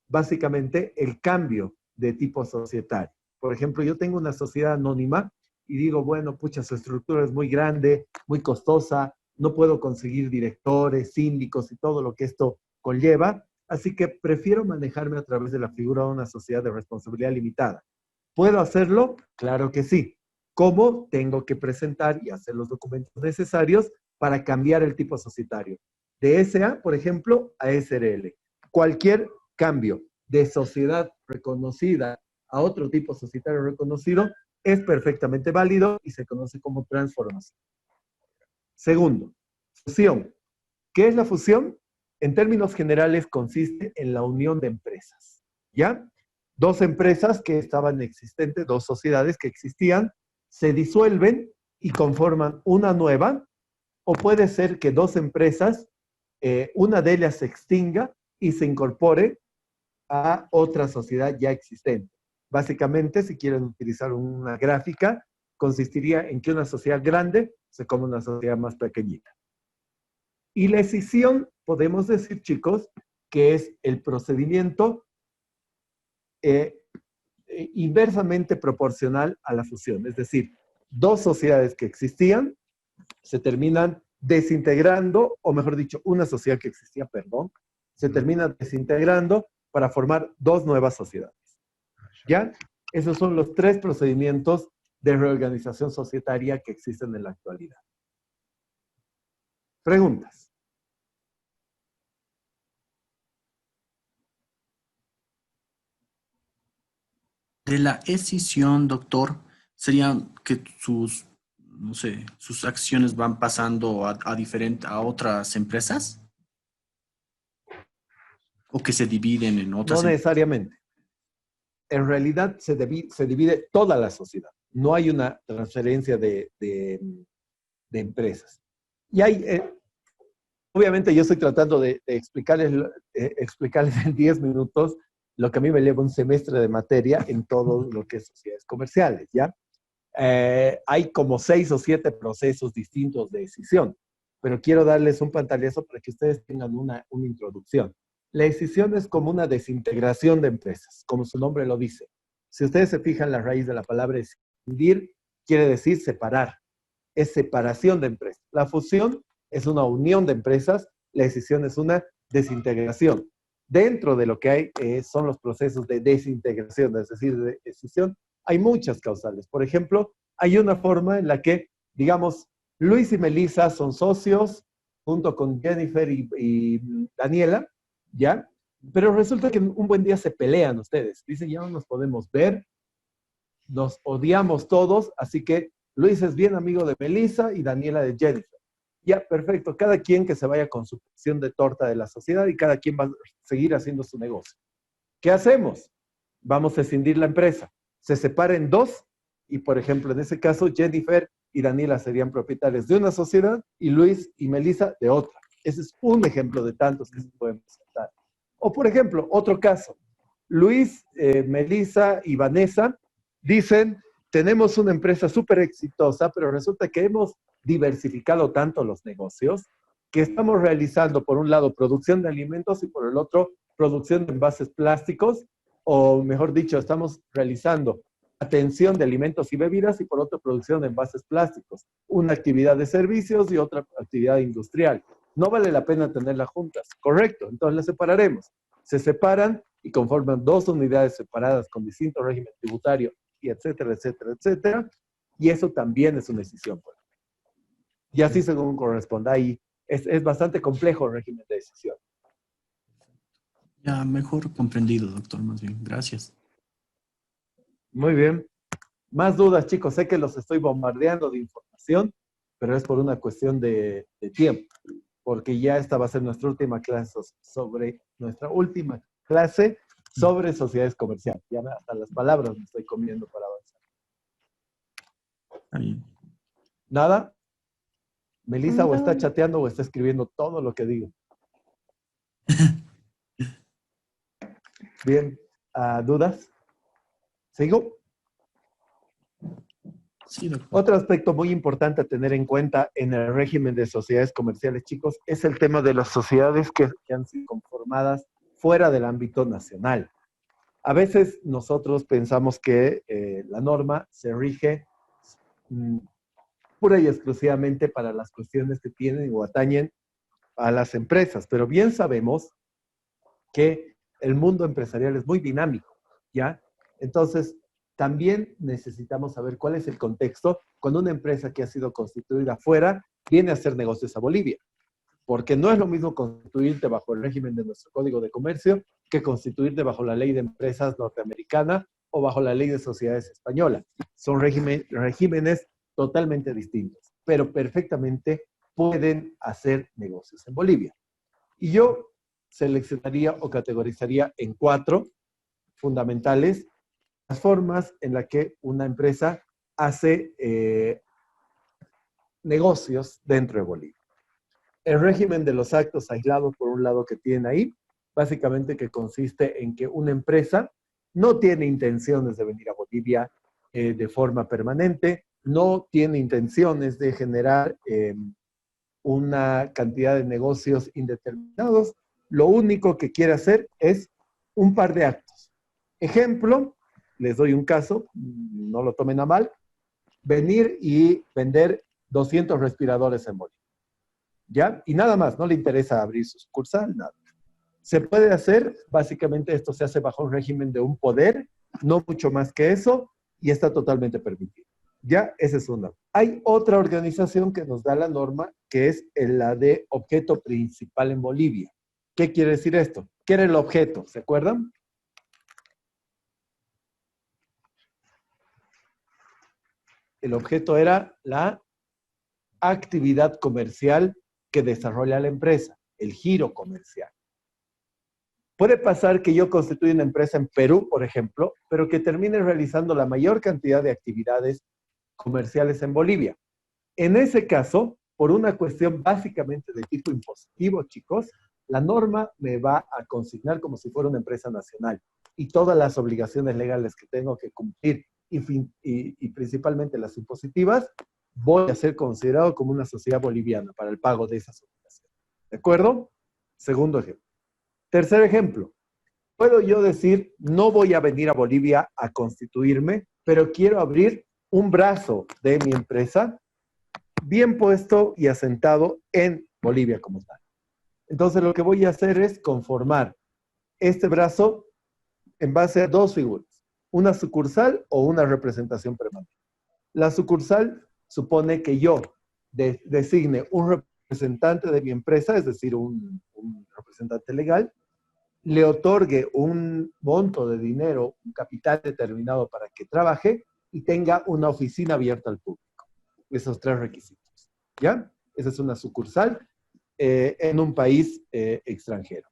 Básicamente, el cambio de tipo societario. Por ejemplo, yo tengo una sociedad anónima y digo, bueno, pucha, su estructura es muy grande, muy costosa, no puedo conseguir directores, síndicos y todo lo que esto conlleva, así que prefiero manejarme a través de la figura de una sociedad de responsabilidad limitada. ¿Puedo hacerlo? Claro que sí. ¿Cómo? Tengo que presentar y hacer los documentos necesarios para cambiar el tipo societario. De SA, por ejemplo, a SRL. Cualquier cambio de sociedad reconocida a otro tipo societario reconocido es perfectamente válido y se conoce como transformación. Segundo, fusión. ¿Qué es la fusión? En términos generales consiste en la unión de empresas, ¿ya? Dos empresas que estaban existentes, dos sociedades que existían, se disuelven y conforman una nueva, o puede ser que dos empresas, una de ellas se extinga y se incorpore a otra sociedad ya existente. Básicamente, si quieren utilizar una gráfica, consistiría en que una sociedad grande se come una sociedad más pequeñita. Y la escisión, podemos decir, chicos, que es el procedimiento inversamente proporcional a la fusión. Es decir, dos sociedades que existían se terminan desintegrando, o mejor dicho, una sociedad que existía, perdón, se termina desintegrando para formar dos nuevas sociedades. ¿Ya? Esos son los tres procedimientos de reorganización societaria que existen en la actualidad. Preguntas. De la escisión, doctor, sería que sus no sé, sus acciones van pasando a otras empresas? ¿O que se dividen en otras No necesariamente. En realidad se divide toda la sociedad. No hay una transferencia de empresas. Y hay, obviamente yo estoy tratando de explicarles en 10 minutos lo que a mí me lleva un semestre de materia en todo lo que es sociedades comerciales, ¿ya? Hay como 6 o 7 procesos distintos de decisión, pero quiero darles un pantallazo para que ustedes tengan una introducción. La decisión es como una desintegración de empresas, como su nombre lo dice. Si ustedes se fijan, la raíz de la palabra escindir quiere decir separar, es separación de empresas. La fusión es una unión de empresas, la decisión es una desintegración. Dentro de lo que hay son los procesos de desintegración, es decir, de decisión, hay muchas causales. Por ejemplo, hay una forma en la que, digamos, Luis y Melissa son socios junto con Jennifer y Daniela, ¿ya? Pero resulta que un buen día se pelean ustedes. Dicen, ya no nos podemos ver, nos odiamos todos, así que Luis es bien amigo de Melissa y Daniela de Jennifer. Ya, perfecto. Cada quien que se vaya con su porción de torta de la sociedad y cada quien va a seguir haciendo su negocio. ¿Qué hacemos? Vamos a escindir la empresa. Se separen dos y, por ejemplo, en ese caso, Jennifer y Daniela serían propietarios de una sociedad y Luis y Melissa de otra. Ese es un ejemplo de tantos que se pueden presentar. O, por ejemplo, otro caso. Luis, Melissa y Vanessa dicen, tenemos una empresa súper exitosa, pero resulta que hemos diversificado tanto los negocios que estamos realizando, por un lado, producción de alimentos y por el otro, producción de envases plásticos, o mejor dicho, estamos realizando atención de alimentos y bebidas y por otro, producción de envases plásticos. Una actividad de servicios y otra actividad industrial. No vale la pena tenerlas juntas, correcto, entonces las separaremos. Se separan y conforman dos unidades separadas con distinto régimen tributario y etcétera, etcétera, etcétera. Y eso también es una decisión. Pues. Y así según corresponda. Ahí es bastante complejo el régimen de decisión. Ya, mejor comprendido, doctor, más bien. Gracias. Muy bien. Más dudas, chicos. Sé que los estoy bombardeando de información, pero es por una cuestión de tiempo. Porque ya esta va a ser nuestra última clase sobre sociedades comerciales. Ya hasta las palabras me estoy comiendo para avanzar. Está bien. ¿Nada? Melissa, o está No. chateando o está escribiendo todo lo que digo. Bien. ¿Dudas? ¿Sigo? Sí, doctor. Otro aspecto muy importante a tener en cuenta en el régimen de sociedades comerciales, chicos, es el tema de las sociedades que han sido conformadas fuera del ámbito nacional. A veces nosotros pensamos que la norma se rige pura y exclusivamente para las cuestiones que tienen o atañen a las empresas, pero bien sabemos que el mundo empresarial es muy dinámico, ¿ya? Entonces, también necesitamos saber cuál es el contexto cuando una empresa que ha sido constituida fuera viene a hacer negocios a Bolivia. Porque no es lo mismo constituirte bajo el régimen de nuestro Código de Comercio que constituirte bajo la ley de empresas norteamericana o bajo la ley de sociedades española. Son regímenes totalmente distintos, pero perfectamente pueden hacer negocios en Bolivia. Y yo seleccionaría o categorizaría en 4 fundamentales las formas en las que una empresa hace negocios dentro de Bolivia. El régimen de los actos aislados, por un lado, que tienen ahí, básicamente que consiste en que una empresa no tiene intenciones de venir a Bolivia de forma permanente, no tiene intenciones de generar una cantidad de negocios indeterminados, lo único que quiere hacer es un par de actos. Ejemplo, les doy un caso, no lo tomen a mal, venir y vender 200 respiradores en Bolivia. ¿Ya? Y nada más, no le interesa abrir su sucursal, nada. Se puede hacer, básicamente esto se hace bajo un régimen de un poder, no mucho más que eso, y está totalmente permitido. Ya, esa es una. Hay otra organización que nos da la norma, que es la de objeto principal en Bolivia. ¿Qué quiere decir esto? ¿Qué era el objeto? ¿Se acuerdan? El objeto era la actividad comercial que desarrolla la empresa, el giro comercial. Puede pasar que yo constituya una empresa en Perú, por ejemplo, pero que termine realizando la mayor cantidad de actividades comerciales en Bolivia. En ese caso, por una cuestión básicamente de tipo impositivo, chicos, la norma me va a consignar como si fuera una empresa nacional y todas las obligaciones legales que tengo que cumplir y principalmente las impositivas, voy a ser considerado como una sociedad boliviana para el pago de esas obligaciones. ¿De acuerdo? Segundo ejemplo. Tercer ejemplo. Puedo yo decir, no voy a venir a Bolivia a constituirme, pero quiero abrir un brazo de mi empresa bien puesto y asentado en Bolivia como tal. Entonces lo que voy a hacer es conformar este brazo en base a dos figuras, una sucursal o una representación permanente. La sucursal supone que yo designe un representante de mi empresa, es decir, un representante legal, le otorgue un monto de dinero, un capital determinado para que trabaje y tenga una oficina abierta al público. Esos tres requisitos. ¿Ya? Esa es una sucursal en un país extranjero.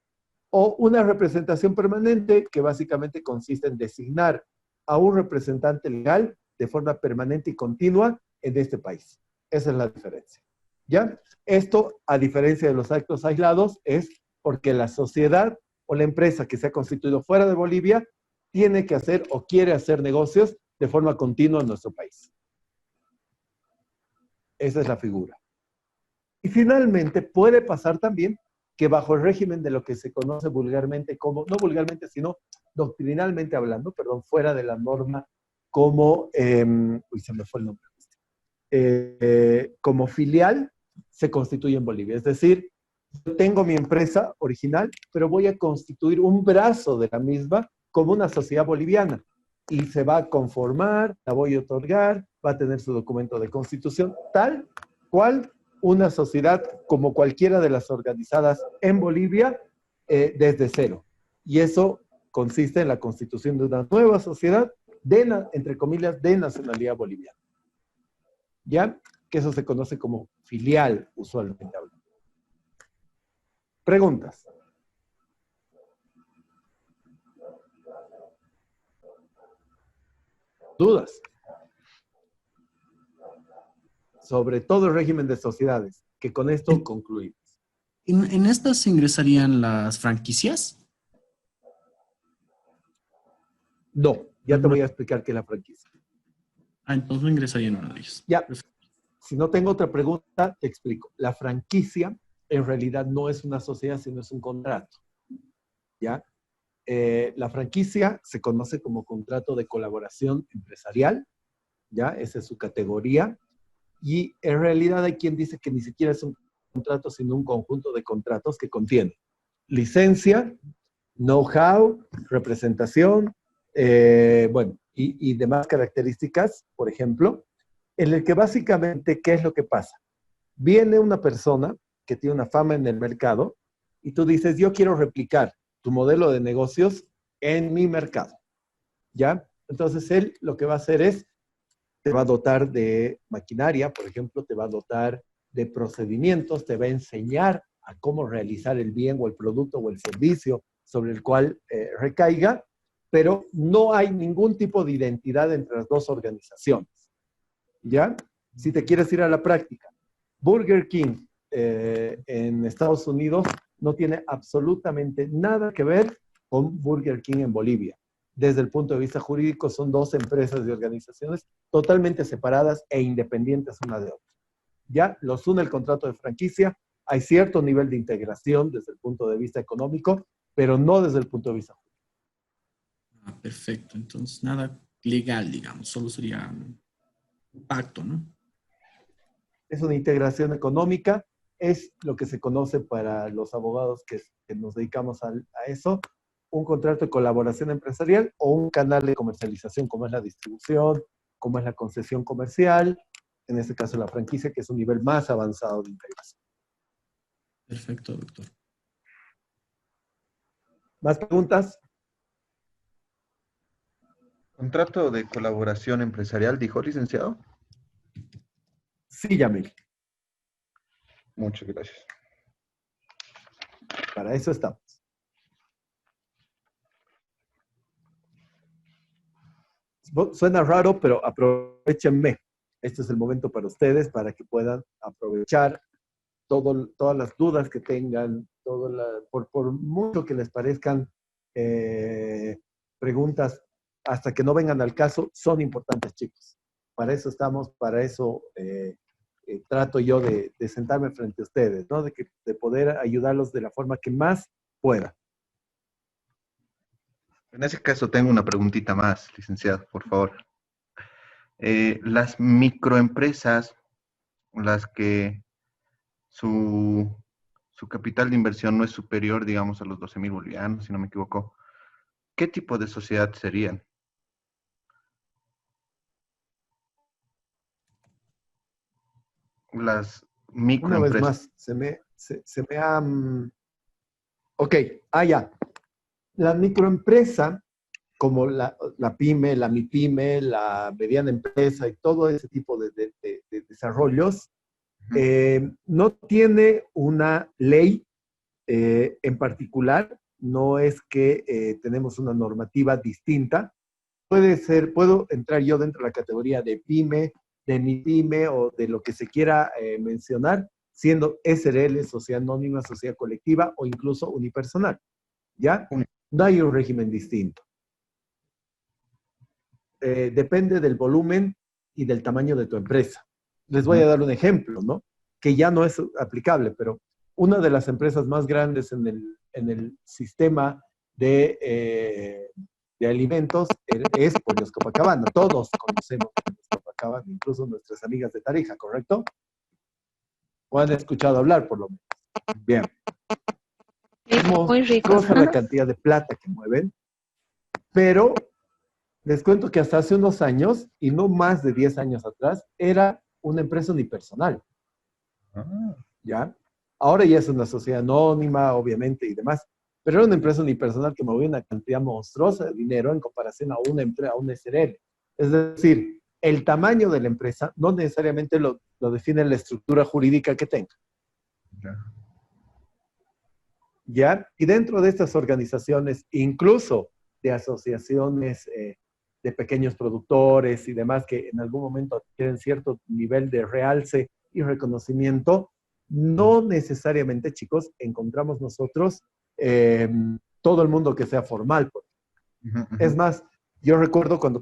O una representación permanente que básicamente consiste en designar a un representante legal de forma permanente y continua en este país. Esa es la diferencia. ¿Ya? Esto, a diferencia de los actos aislados, es porque la sociedad o la empresa que se ha constituido fuera de Bolivia tiene que hacer o quiere hacer negocios de forma continua en nuestro país. Esa es la figura. Y finalmente puede pasar también que bajo el régimen de lo que se conoce vulgarmente como, no vulgarmente, sino doctrinalmente hablando, perdón, fuera de la norma como, se me fue el nombre, como filial se constituye en Bolivia. Es decir, yo tengo mi empresa original, pero voy a constituir un brazo de la misma como una sociedad boliviana y se va a conformar, la voy a otorgar, va a tener su documento de constitución, tal cual una sociedad como cualquiera de las organizadas en Bolivia desde cero. Y eso consiste en la constitución de una nueva sociedad, entre comillas, de nacionalidad boliviana. ¿Ya? Que eso se conoce como filial, usualmente hablando. Preguntas. ¿Dudas? Sobre todo el régimen de sociedades, que con esto concluimos. ¿En estas ingresarían las franquicias? No, ya te voy a explicar qué es la franquicia. Entonces no ingresaría en una de ellas. Ya, si no tengo otra pregunta, te explico. La franquicia en realidad no es una sociedad, sino es un contrato. ¿Ya? La franquicia se conoce como contrato de colaboración empresarial, ¿ya? Esa es su categoría. Y en realidad hay quien dice que ni siquiera es un contrato, sino un conjunto de contratos que contiene licencia, know-how, representación, y demás características, por ejemplo, en el que básicamente, ¿qué es lo que pasa? Viene una persona que tiene una fama en el mercado y tú dices, yo quiero replicar tu modelo de negocios en mi mercado, ¿ya? Entonces él lo que va a hacer es, te va a dotar de maquinaria, por ejemplo, te va a dotar de procedimientos, te va a enseñar a cómo realizar el bien o el producto o el servicio sobre el cual recaiga, pero no hay ningún tipo de identidad entre las dos organizaciones. ¿Ya? Si te quieres ir a la práctica, Burger King en Estados Unidos no tiene absolutamente nada que ver con Burger King en Bolivia. Desde el punto de vista jurídico, son dos empresas y organizaciones totalmente separadas e independientes una de otra. Ya los une el contrato de franquicia, hay cierto nivel de integración desde el punto de vista económico, pero no desde el punto de vista jurídico. Perfecto, entonces nada legal, digamos, solo sería un pacto, ¿no? Es una integración económica, es lo que se conoce para los abogados que nos dedicamos a eso, un contrato de colaboración empresarial o un canal de comercialización, como es la distribución, como es la concesión comercial, en este caso la franquicia, que es un nivel más avanzado de integración. Perfecto, doctor. ¿Más preguntas? ¿Contrato de colaboración empresarial, dijo, licenciado? Sí, Yamil. Muchas gracias. Para eso estamos. Suena raro, pero aprovechenme. Este es el momento para ustedes, para que puedan aprovechar todas las dudas que tengan, por mucho que les parezcan preguntas, hasta que no vengan al caso, son importantes, chicos. Para eso estamos, para eso trato yo de sentarme frente a ustedes, ¿no? De poder ayudarlos de la forma que más pueda. En ese caso tengo una preguntita más, licenciado, por favor. Las microempresas, las que su capital de inversión no es superior, digamos, a los 12.000 bolivianos, si no me equivoco, ¿qué tipo de sociedad serían? Las Una vez microempresas. más, se me ha... Ok, ya. La microempresa, como la pyme, la MIPYME, la mediana empresa y todo ese tipo de desarrollos, no tiene una ley en particular, no es que tenemos una normativa distinta. Puedo entrar yo dentro de la categoría de pyme, de MIPYME o de lo que se quiera mencionar, siendo SRL, sociedad anónima, sociedad colectiva o incluso unipersonal. ¿Ya? No hay un régimen distinto. Depende del volumen y del tamaño de tu empresa. Les voy a dar un ejemplo, ¿no? Que ya no es aplicable, pero una de las empresas más grandes en el sistema de alimentos es Pollos Copacabana. Todos conocemos Pollos Copacabana, incluso nuestras amigas de Tarija, ¿correcto? O han escuchado hablar, por lo menos. Bien. Muy rico. La cantidad de plata que mueven, pero les cuento que hasta hace unos años, y no más de 10 años atrás, era una empresa unipersonal. ¿Ya? Ahora ya es una sociedad anónima, obviamente, y demás, pero era una empresa unipersonal que movía una cantidad monstruosa de dinero en comparación a una SRL. Es decir, el tamaño de la empresa no necesariamente lo define la estructura jurídica que tenga. ¿Ya? Y dentro de estas organizaciones, incluso de asociaciones de pequeños productores y demás que en algún momento adquieren cierto nivel de realce y reconocimiento, no necesariamente, chicos, encontramos nosotros todo el mundo que sea formal. Es más, yo recuerdo cuando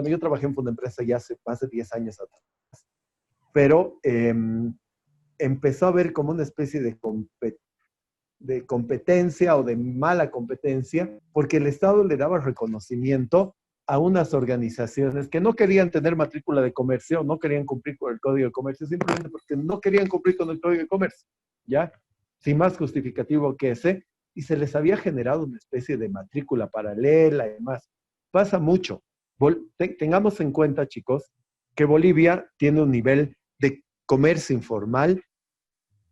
yo trabajé en Fundaempresa ya hace más de 10 años atrás, pero empezó a haber como una especie de competencia o de mala competencia, porque el Estado le daba reconocimiento a unas organizaciones que no querían tener matrícula de comercio, no querían cumplir con el Código de Comercio, simplemente porque no querían cumplir con el Código de Comercio, ¿ya? Sin más justificativo que ese, y se les había generado una especie de matrícula paralela y demás. Pasa mucho. Tengamos en cuenta, chicos, que Bolivia tiene un nivel de comercio informal.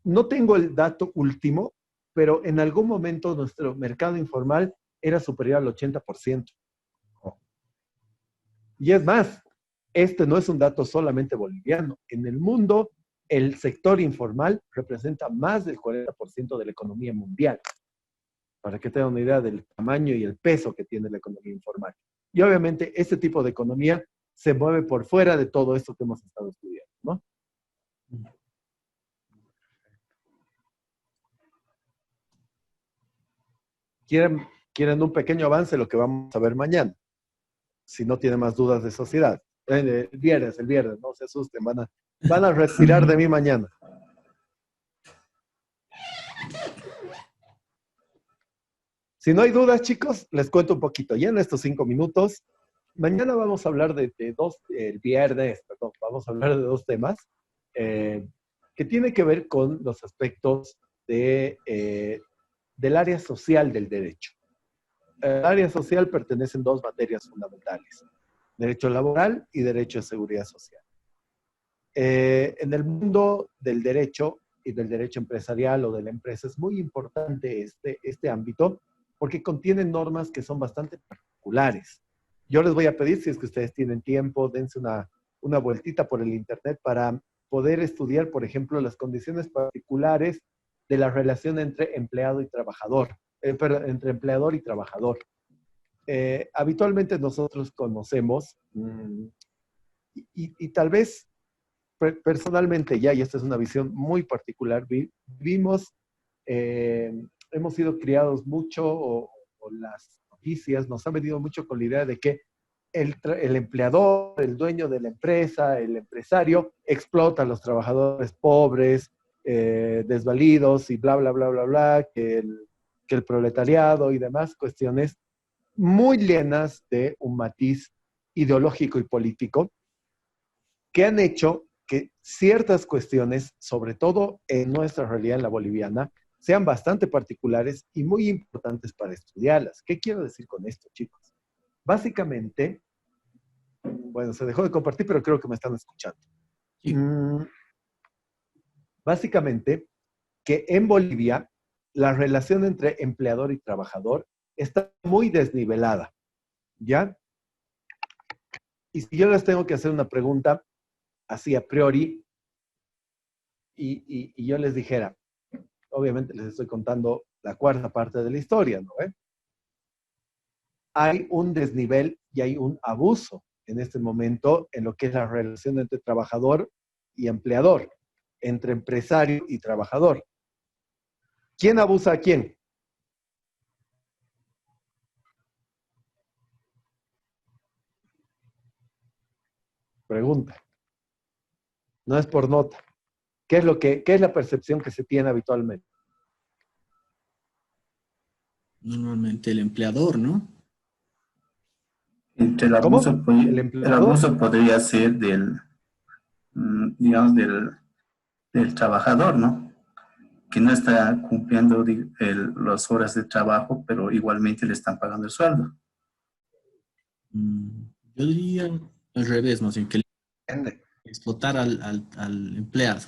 No tengo el dato último, pero en algún momento nuestro mercado informal era superior al 80%. Y es más, este no es un dato solamente boliviano. En el mundo, el sector informal representa más del 40% de la economía mundial. Para que tengan una idea del tamaño y el peso que tiene la economía informal. Y obviamente, este tipo de economía se mueve por fuera de todo esto que hemos estado estudiando, ¿no? ¿Quieren un pequeño avance de lo que vamos a ver mañana? Si no tienen más dudas de sociedad. El viernes, no se asusten, van a respirar de mí mañana. Si no hay dudas, chicos, les cuento un poquito. Ya en estos 5 minutos, mañana vamos a hablar el viernes, perdón, vamos a hablar de 2 temas que tienen que ver con los aspectos del área social del derecho. El área social pertenecen 2 materias fundamentales, derecho laboral y derecho de seguridad social. En el mundo del derecho y del derecho empresarial o de la empresa es muy importante este ámbito porque contiene normas que son bastante particulares. Yo les voy a pedir, si es que ustedes tienen tiempo, dense una vueltita por el internet para poder estudiar, por ejemplo, las condiciones particulares de la relación entre empleado y trabajador, perdón, entre empleador y trabajador. Habitualmente nosotros conocemos, y tal vez personalmente ya, y esta es una visión muy particular, vimos, hemos sido criados mucho, o las noticias nos han venido mucho con la idea de que el empleador, el dueño de la empresa, el empresario, explota a los trabajadores pobres, desvalidos y bla, bla, bla, bla, bla, que el proletariado y demás cuestiones muy llenas de un matiz ideológico y político que han hecho que ciertas cuestiones, sobre todo en nuestra realidad en la boliviana, sean bastante particulares y muy importantes para estudiarlas. ¿Qué quiero decir con esto, chicos? Básicamente, bueno, se dejó de compartir, pero creo que me están escuchando. Sí. Básicamente, que en Bolivia la relación entre empleador y trabajador está muy desnivelada, ¿ya? Y si yo les tengo que hacer una pregunta así a priori, y yo les dijera, obviamente les estoy contando la cuarta parte de la historia, ¿no? Hay un desnivel y hay un abuso en este momento en lo que es la relación entre trabajador y empleador, entre empresario y trabajador. ¿Quién abusa a quién? Pregunta. No es por nota. ¿Qué es la percepción que se tiene habitualmente? Normalmente el empleador, ¿no? Entre el ¿Cómo? abuso, El el empleador. abuso podría ser digamos, del trabajador, ¿no? Que no está cumpliendo las horas de trabajo, pero igualmente le están pagando el sueldo. Yo diría al revés, más bien que Depende. explotar al empleado.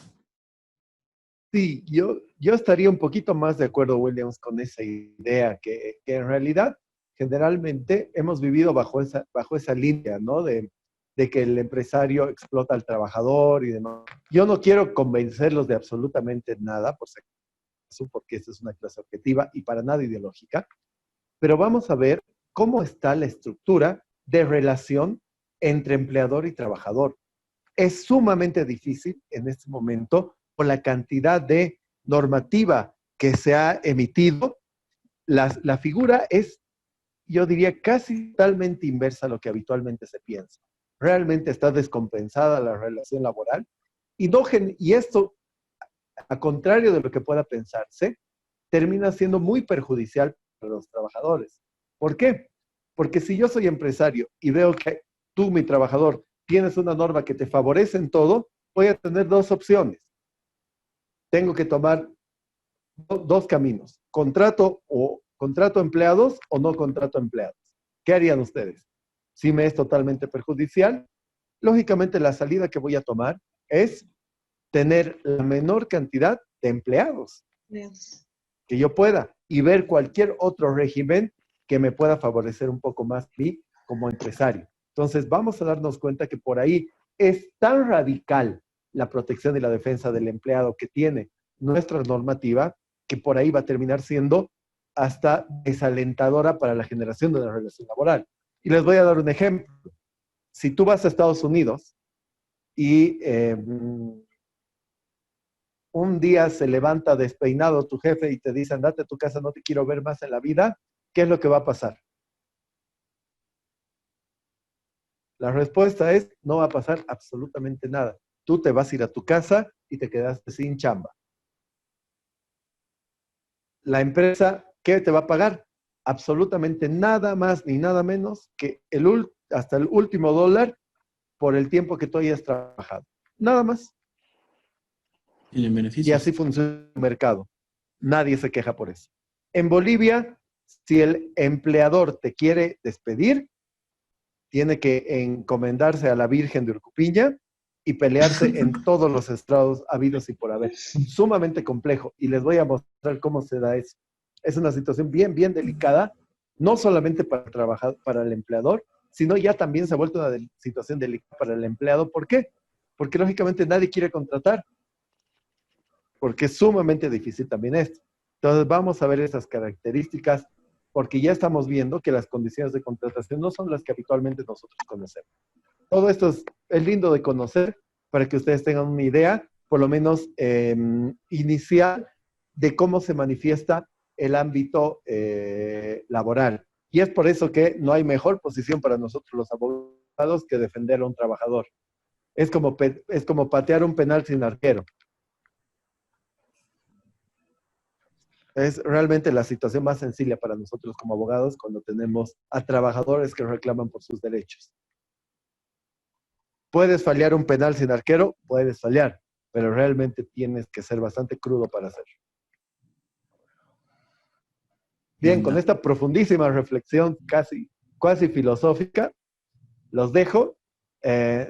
Sí, yo estaría un poquito más de acuerdo, Williams, con esa idea, que en realidad generalmente hemos vivido bajo esa línea, ¿no? De que el empresario explota al trabajador y demás. Yo no quiero convencerlos de absolutamente nada, por si acaso, porque esta es una clase objetiva y para nada ideológica, pero vamos a ver cómo está la estructura de relación entre empleador y trabajador. Es sumamente difícil en este momento por la cantidad de normativa que se ha emitido. La figura es, yo diría, casi totalmente inversa a lo que habitualmente se piensa. Realmente está descompensada la relación laboral y esto, a contrario de lo que pueda pensarse, termina siendo muy perjudicial para los trabajadores. ¿Por qué? Porque si yo soy empresario y veo que tú, mi trabajador, tienes una norma que te favorece en todo, voy a tener dos opciones. Tengo que tomar dos caminos. Contrato empleados o no contrato empleados. ¿Qué harían ustedes? Si me es totalmente perjudicial, lógicamente la salida que voy a tomar es tener la menor cantidad de empleados que yo pueda y ver cualquier otro régimen que me pueda favorecer un poco más a mí como empresario. Entonces vamos a darnos cuenta que por ahí es tan radical la protección y la defensa del empleado que tiene nuestra normativa que por ahí va a terminar siendo hasta desalentadora para la generación de la relación laboral. Y les voy a dar un ejemplo. Si tú vas a Estados Unidos y un día se levanta despeinado tu jefe y te dice, andate a tu casa, no te quiero ver más en la vida, ¿qué es lo que va a pasar? La respuesta es, no va a pasar absolutamente nada. Tú te vas a ir a tu casa y te quedaste sin chamba. La empresa, ¿qué te va a pagar? Absolutamente nada más ni nada menos que hasta el último dólar por el tiempo que tú hayas trabajado. Nada más. Tienen Y beneficios. así funciona el mercado. Nadie se queja por eso. En Bolivia, si el empleador te quiere despedir, tiene que encomendarse a la Virgen de Urcupiña y pelearse en todos los estrados habidos y por haber. Sumamente complejo. Y les voy a mostrar cómo se da eso. Es una situación bien, bien delicada, no solamente para el empleador, sino ya también se ha vuelto una situación delicada para el empleado. ¿Por qué? porque lógicamente nadie quiere contratar, porque es sumamente difícil también esto. Entonces vamos a ver esas características, porque ya estamos viendo que las condiciones de contratación no son las que habitualmente nosotros conocemos. Todo esto es lindo de conocer para que ustedes tengan una idea, por lo menos inicial, de cómo se manifiesta el ámbito laboral. Y es por eso que no hay mejor posición para nosotros los abogados que defender a un trabajador. Es como patear un penal sin arquero. Es realmente la situación más sencilla para nosotros como abogados cuando tenemos a trabajadores que reclaman por sus derechos. ¿Puedes fallar un penal sin arquero? Puedes fallar, pero realmente tienes que ser bastante crudo para hacerlo. Bien, con esta profundísima reflexión casi filosófica, los dejo.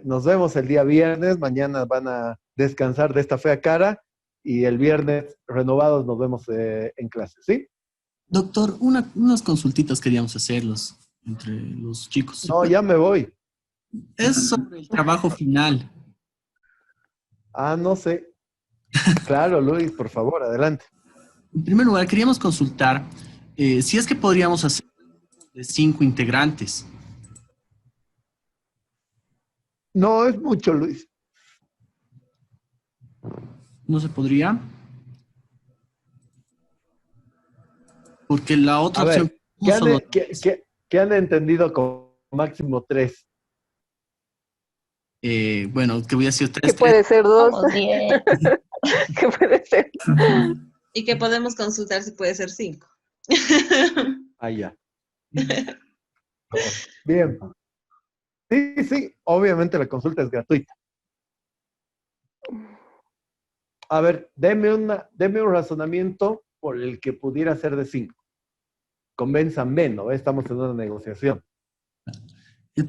Nos vemos el día viernes. Mañana van a descansar de esta fea cara y el viernes renovados nos vemos en clase, ¿sí? Doctor, unas consultitas queríamos hacerlos entre los chicos. No, ya me voy. Es sobre el trabajo final. Ah, no sé. Claro, Luis, por favor, adelante. En primer lugar, queríamos consultar si es que podríamos hacer de 5 integrantes. No, es mucho, Luis. ¿No se podría? Porque la otra A opción... ver, ¿qué han entendido con máximo 3? Bueno, que voy a decir 3. Que puede ser 2. Somos 10. Que puede ser. Y que podemos consultar si puede ser 5. Ah, ya. Bien. Sí, obviamente la consulta es gratuita. A ver, deme un razonamiento por el que pudiera ser de 5. Convénzanme, ¿no? Estamos en una negociación.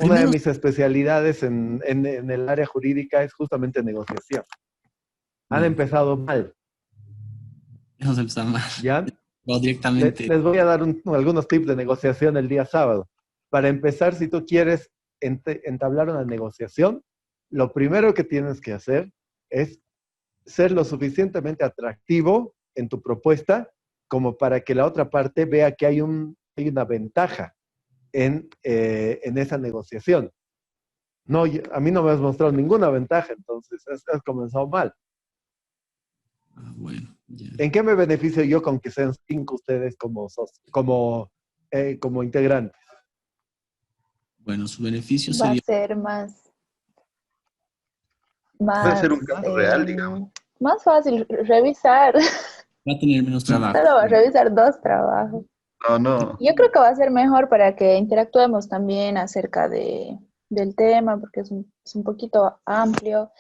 Una de mis especialidades en el área jurídica es justamente negociación. Han empezado mal. Hemos empezado mal. ¿Ya? No, directamente. Les voy a dar algunos tips de negociación el día sábado. Para empezar, si tú quieres entablar una negociación, lo primero que tienes que hacer es ser lo suficientemente atractivo en tu propuesta como para que la otra parte vea que hay una ventaja en esa negociación. No, a mí no me has mostrado ninguna ventaja, entonces has comenzado mal. Bueno, ya. ¿En qué me beneficio yo con que sean 5 ustedes como integrantes? Bueno, su beneficio Va a sería... ser más, Puede ser un caso real, digamos. más fácil revisar. Va a tener menos trabajo. Solo va a revisar 2 trabajos. No. Yo creo que va a ser mejor para que interactuemos también acerca del tema, porque es un poquito amplio.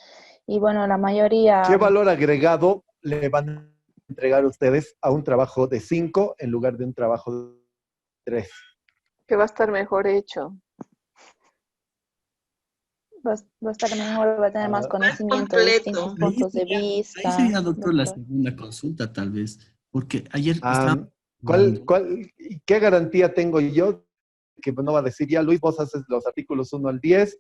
Y bueno, la mayoría... ¿Qué valor agregado le van a entregar ustedes a un trabajo de 5 en lugar de un trabajo de 3? Que va a estar mejor hecho. Va a estar mejor, va a tener más conocimiento de completo. distintos puntos de Ahí vista. sería, doctor, la doctor. segunda consulta, tal vez. Porque ayer estaba... ¿Qué garantía tengo yo? Que no va a decir ya, Luis, vos haces los artículos 1 al 10,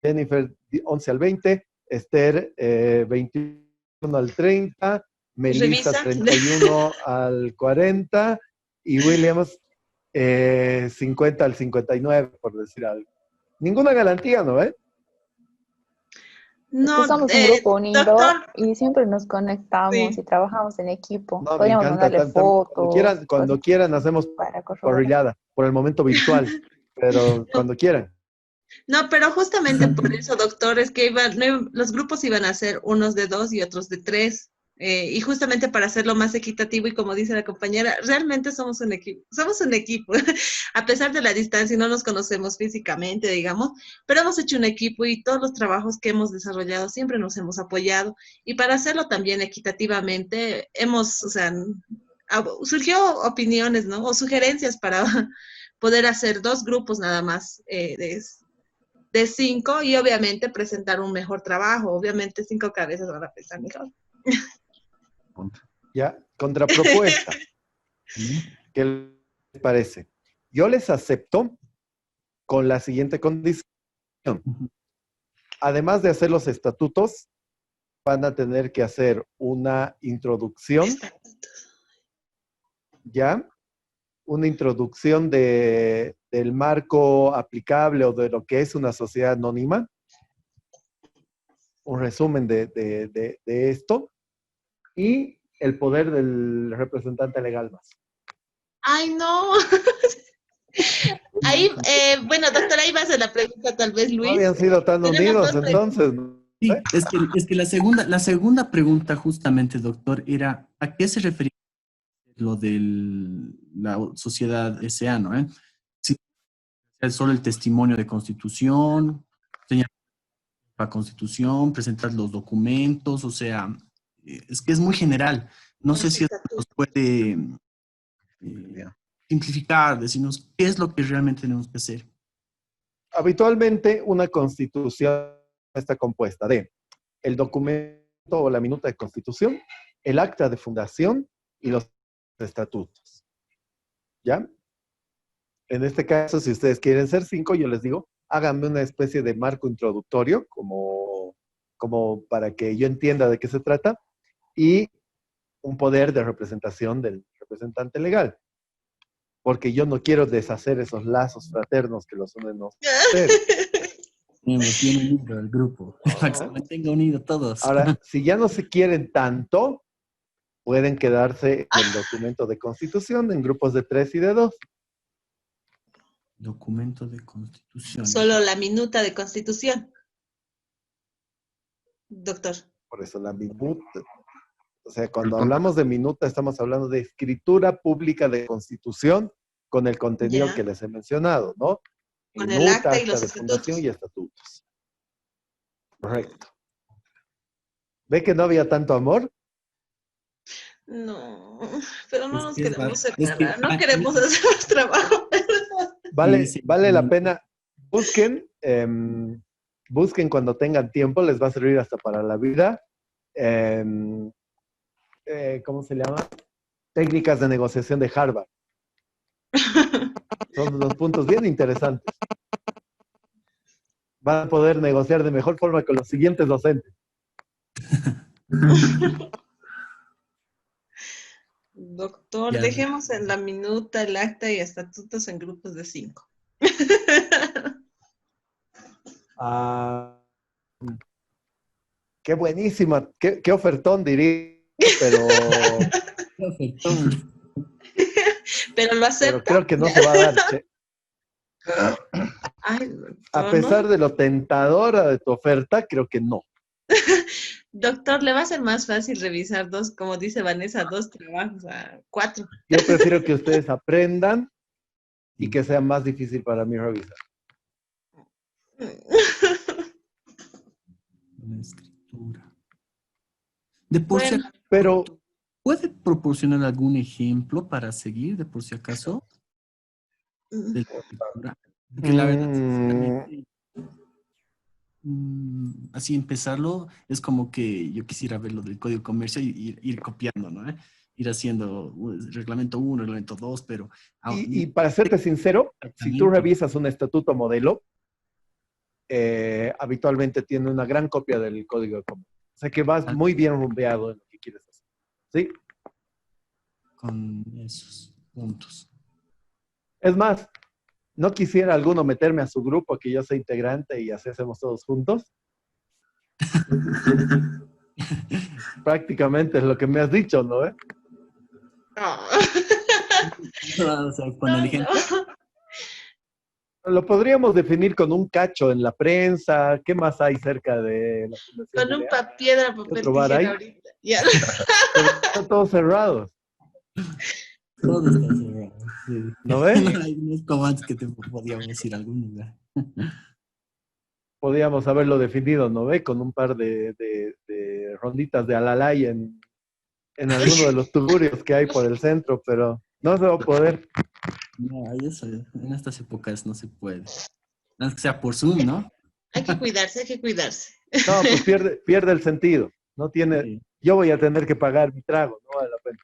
Jennifer 11 al 20, Esther 21 al 30, Melissa Revisa. 31 al 40 y Williams 50 al 59, por decir algo. Ninguna garantía, ¿no? Es No, que somos un grupo unido doctor, y siempre nos conectamos Sí. y trabajamos en equipo. No, me Podríamos encanta. mandarle fotos. Cuando quieran hacemos para corroborar. corrillada, por el momento virtual, pero cuando quieran. no, pero justamente por eso, doctor, es que los grupos iban a ser unos de 2 y otros de 3. Y justamente para hacerlo más equitativo y como dice la compañera, realmente somos un equipo, a pesar de la distancia y no nos conocemos físicamente, digamos, pero hemos hecho un equipo y todos los trabajos que hemos desarrollado siempre nos hemos apoyado y para hacerlo también equitativamente surgió opiniones, ¿no? O sugerencias para poder hacer 2 grupos nada más de 5 y obviamente presentar un mejor trabajo, obviamente 5 cabezas van a pensar mejor. Ya, contrapropuesta. ¿Qué les parece? Yo les acepto con la siguiente condición. además de hacer los estatutos, van a tener que hacer una introducción, ¿ya? Una introducción del marco aplicable o de lo que es una sociedad anónima, un resumen de esto, y el poder del representante legal más. Ay, no. Ahí, bueno, doctora, ahí va a ser la pregunta, tal vez, No Luis. habían sido tan Tenemos unidos dos entonces. Sí, es que la segunda pregunta justamente, doctor, era ¿a qué se refería lo de la sociedad SA, ¿no? Si es solo el testimonio de constitución, señalar la constitución, presentar los documentos, o sea, es que es muy general. No sé si nos puede simplificar, decirnos qué es lo que realmente tenemos que hacer. Habitualmente una constitución está compuesta de el documento o la minuta de constitución, el acta de fundación y los estatutos. ¿Ya? En este caso, si ustedes quieren ser 5, yo les digo, háganme una especie de marco introductorio, como para que yo entienda de qué se trata, y un poder de representación del representante legal. Porque yo no quiero deshacer esos lazos fraternos que los unen a ustedes. Tenemos bien unido el grupo, para que se mantenga unido todos. Ahora, si ya no se quieren tanto, pueden quedarse en el documento de constitución en grupos de 3 y de 2. Documento de constitución. Solo la minuta de constitución. Doctor. Por eso la minuta. O sea, cuando hablamos de minuta, estamos hablando de escritura pública de constitución con el contenido Ya. que les he mencionado, ¿no? Con Minuta, el acta y los de estatutos. fundación y estatutos. Correcto. ¿Ve que no había tanto amor? No, pero no Es nos que es queremos va- es separar, que- no queremos hacer más trabajo. Vale, Sí, sí. vale la pena. Busquen, busquen cuando tengan tiempo, les va a servir hasta para la vida. ¿Cómo se llama? Técnicas de negociación de Harvard. Son unos puntos bien interesantes. Van a poder negociar de mejor forma con los siguientes docentes. Doctor, Ya. dejemos en la minuta, el acta y estatutos en grupos de 5. Ah, qué buenísima, qué ofertón diría, pero Pero lo pero acepta. creo que no se va a dar, che. Ay, A doctor, pesar ¿no? de lo tentadora de tu oferta, creo que no. Doctor, le va a ser más fácil revisar 2, como dice Vanessa, 2 trabajos a 4. Yo prefiero que ustedes aprendan y que sea más difícil para mí revisar. La escritura. De por si Bueno, Pero ¿puede proporcionar algún ejemplo para seguir, de por si acaso? De la escritura. Porque la verdad, sinceramente, así empezarlo es como que yo quisiera ver lo del Código de Comercio y ir copiando, ¿no? Ir haciendo reglamento 1, reglamento 2, pero... y para serte sincero, si tú revisas un estatuto modelo, habitualmente tiene una gran copia del Código de Comercio. O sea que vas muy bien rumbeado en lo que quieres hacer. ¿Sí? Con esos puntos. Es más, ¿no quisiera alguno meterme a su grupo, que yo soy integrante y así hacemos todos juntos? Prácticamente es lo que me has dicho, ¿no? O sea, con el ejemplo. Lo podríamos definir con un cacho en la prensa. ¿Qué más hay cerca de la Fundación con un Balear? piedra, papel, ¿Otro bar hay? tijera ahorita. Ya. Pero están todos cerrados, Todo está cerrado. Sí. ¿no ves? No es como antes que te podíamos ir a algún lugar. Podríamos haberlo definido, ¿no ve? Con un par de ronditas de alalay en alguno de los tuburios que hay por el centro, pero no se va a poder. No, eso en estas épocas no se puede. No es que sea por Zoom, ¿no? Hay que cuidarse, hay que cuidarse. No, pues pierde el sentido. No tiene. Sí. Yo voy a tener que pagar mi trago, no vale la pena.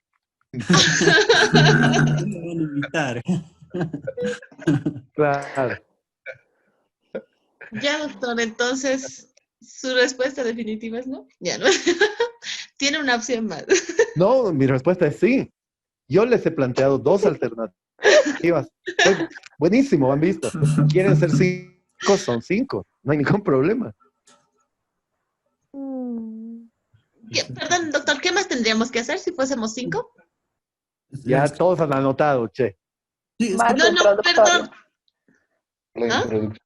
Me van a invitar. Claro. Ya, doctor, entonces Su respuesta definitiva es no. Ya no. Tiene una opción más. No, mi respuesta es sí. Yo les he planteado dos alternativas. Pues, buenísimo, han visto. Quieren ser 5, son 5. No hay ningún problema. Perdón, doctor, ¿qué más tendríamos que hacer si fuésemos 5? Ya todos han anotado, che. Sí, es Marco No, introductorio. perdón. La ¿Ah? introducción.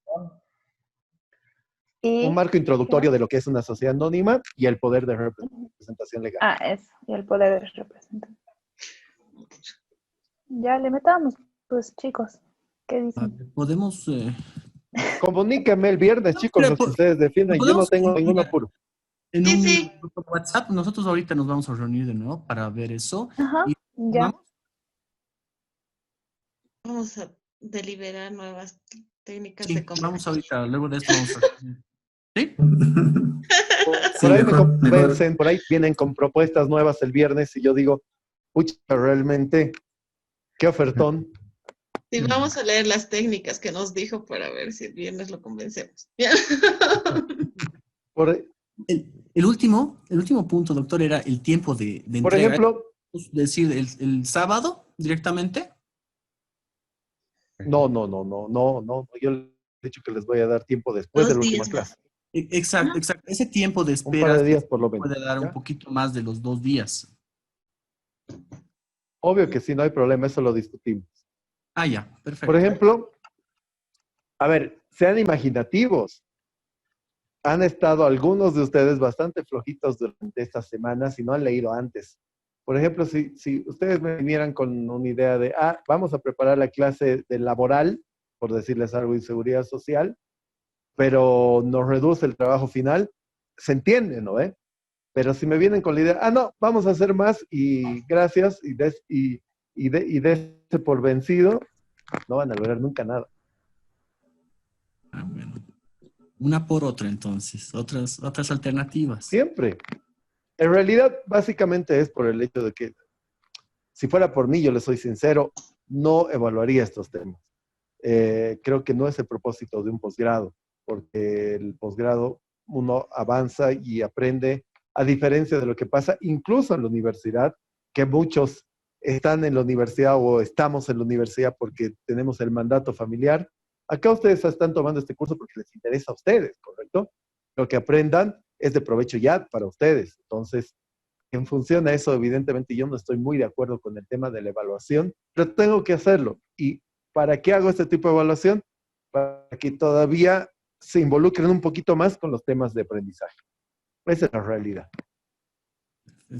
Un Y, marco introductorio de lo que es una sociedad anónima y el poder de representación legal. eso. Y el poder de representación. Ya le metamos, pues, chicos. ¿Qué dicen? podemos... Comuníquenme el viernes, chicos, Mira, los que ustedes defiendan. Yo no podemos tengo ningún apuro. en Sí, un sí. grupo de WhatsApp. Nosotros ahorita nos vamos a reunir de nuevo para ver eso. Ajá, Y ya. Vamos a deliberar nuevas técnicas sí, de comunicación. vamos ahorita, luego de esto vamos a... ¿Sí? Sí, Por ahí me mejor. convencen, por ahí vienen con propuestas nuevas el viernes y yo digo, pucha, realmente, qué ofertón. Sí, vamos a leer las técnicas que nos dijo para ver si el viernes lo convencemos. Por, El último punto, doctor, era el tiempo de por entrega. ejemplo, Es decir, el sábado directamente. no. Yo les he dicho que les voy a dar tiempo después de 2 la última días clase. más. Exacto. Ese tiempo de Un par espera de días por lo menos. puede dar un ¿ya? poquito más de los 2 días. Obvio que sí, no hay problema, eso lo discutimos. Ah, ya, perfecto. Por ejemplo, a ver, sean imaginativos. Han estado algunos de ustedes bastante flojitos durante estas semanas y no han leído antes. Por ejemplo, si ustedes me vinieran con una idea de, vamos a preparar la clase de laboral, por decirles algo, de seguridad social, pero nos reduce el trabajo final, se entiende, ¿no? Pero si me vienen con la idea, no, vamos a hacer más y gracias, y dése por vencido, no van a lograr nunca nada. Ah, bueno. Una por otra, entonces. Otras alternativas. Siempre. En realidad, básicamente es por el hecho de que, si fuera por mí, yo les soy sincero, no evaluaría estos temas. Creo que no es el propósito de un posgrado, porque el posgrado uno avanza y aprende, a diferencia de lo que pasa incluso en la universidad, que muchos están en la universidad o estamos en la universidad porque tenemos el mandato familiar. Acá ustedes están tomando este curso porque les interesa a ustedes, ¿correcto? Lo que aprendan es de provecho ya para ustedes. Entonces, en función a eso, evidentemente yo no estoy muy de acuerdo con el tema de la evaluación, pero tengo que hacerlo. ¿Y para qué hago este tipo de evaluación? Para que todavía se involucren un poquito más con los temas de aprendizaje. Esa es la realidad.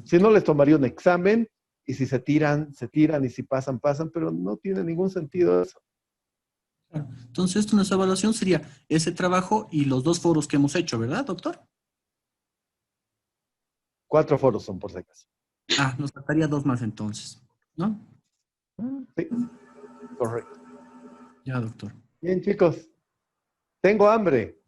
Si no, les tomaría un examen y si se tiran, y si pasan, pero no tiene ningún sentido eso. Entonces, nuestra evaluación sería ese trabajo y los 2 foros que hemos hecho, ¿verdad, doctor? 4 foros son, por si acaso. Nos faltaría 2 más entonces, ¿no? Sí, correcto. Ya, doctor. Bien, chicos. Tengo hambre.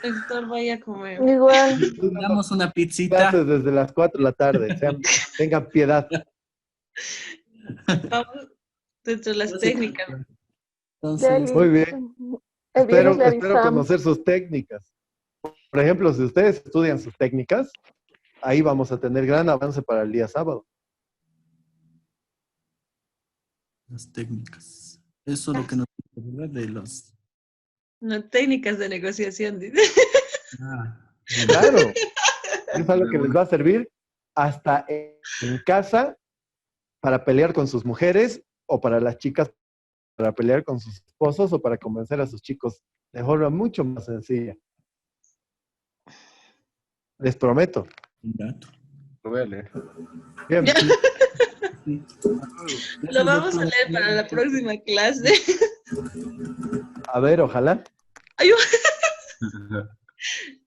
Doctor, vaya a comer. Igual. Damos una pizzita. Clases desde las 4 de la tarde. Tengan piedad. Vamos dentro de las técnicas. Entonces, Muy bien. El viernes le Espero avisamos. conocer sus técnicas. Por ejemplo, si ustedes estudian sus técnicas, ahí vamos a tener gran avance para el día sábado. las técnicas. Eso es lo que nos dice, ¿verdad? De los... No, técnicas de negociación, dice. Claro. Es algo que les va a servir hasta en casa para pelear con sus mujeres o para las chicas para pelear con sus esposos o para convencer a sus chicos de forma mucho más sencilla. Les prometo. Lo voy a leer. Bien. Sí. Lo vamos a leer para la próxima clase. A ver, ojalá. Ay,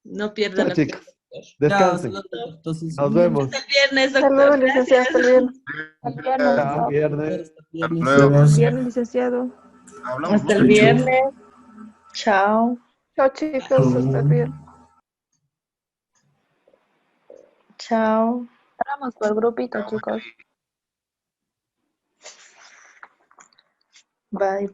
no pierdan Chao, la chicos. fe. Descansen. Entonces, Nos vemos. Hasta el viernes, Hasta luego, doctor. licenciado. Hasta el viernes. Al viernes. Chao, viernes. Hasta Nos luego. vemos. Viernes, licenciado. Hablamos Hasta el Chau, chau. viernes. Chao. Chao, chicos. Hasta el viernes. Chao. Hablamos por grupito, chicos. Bye, bye.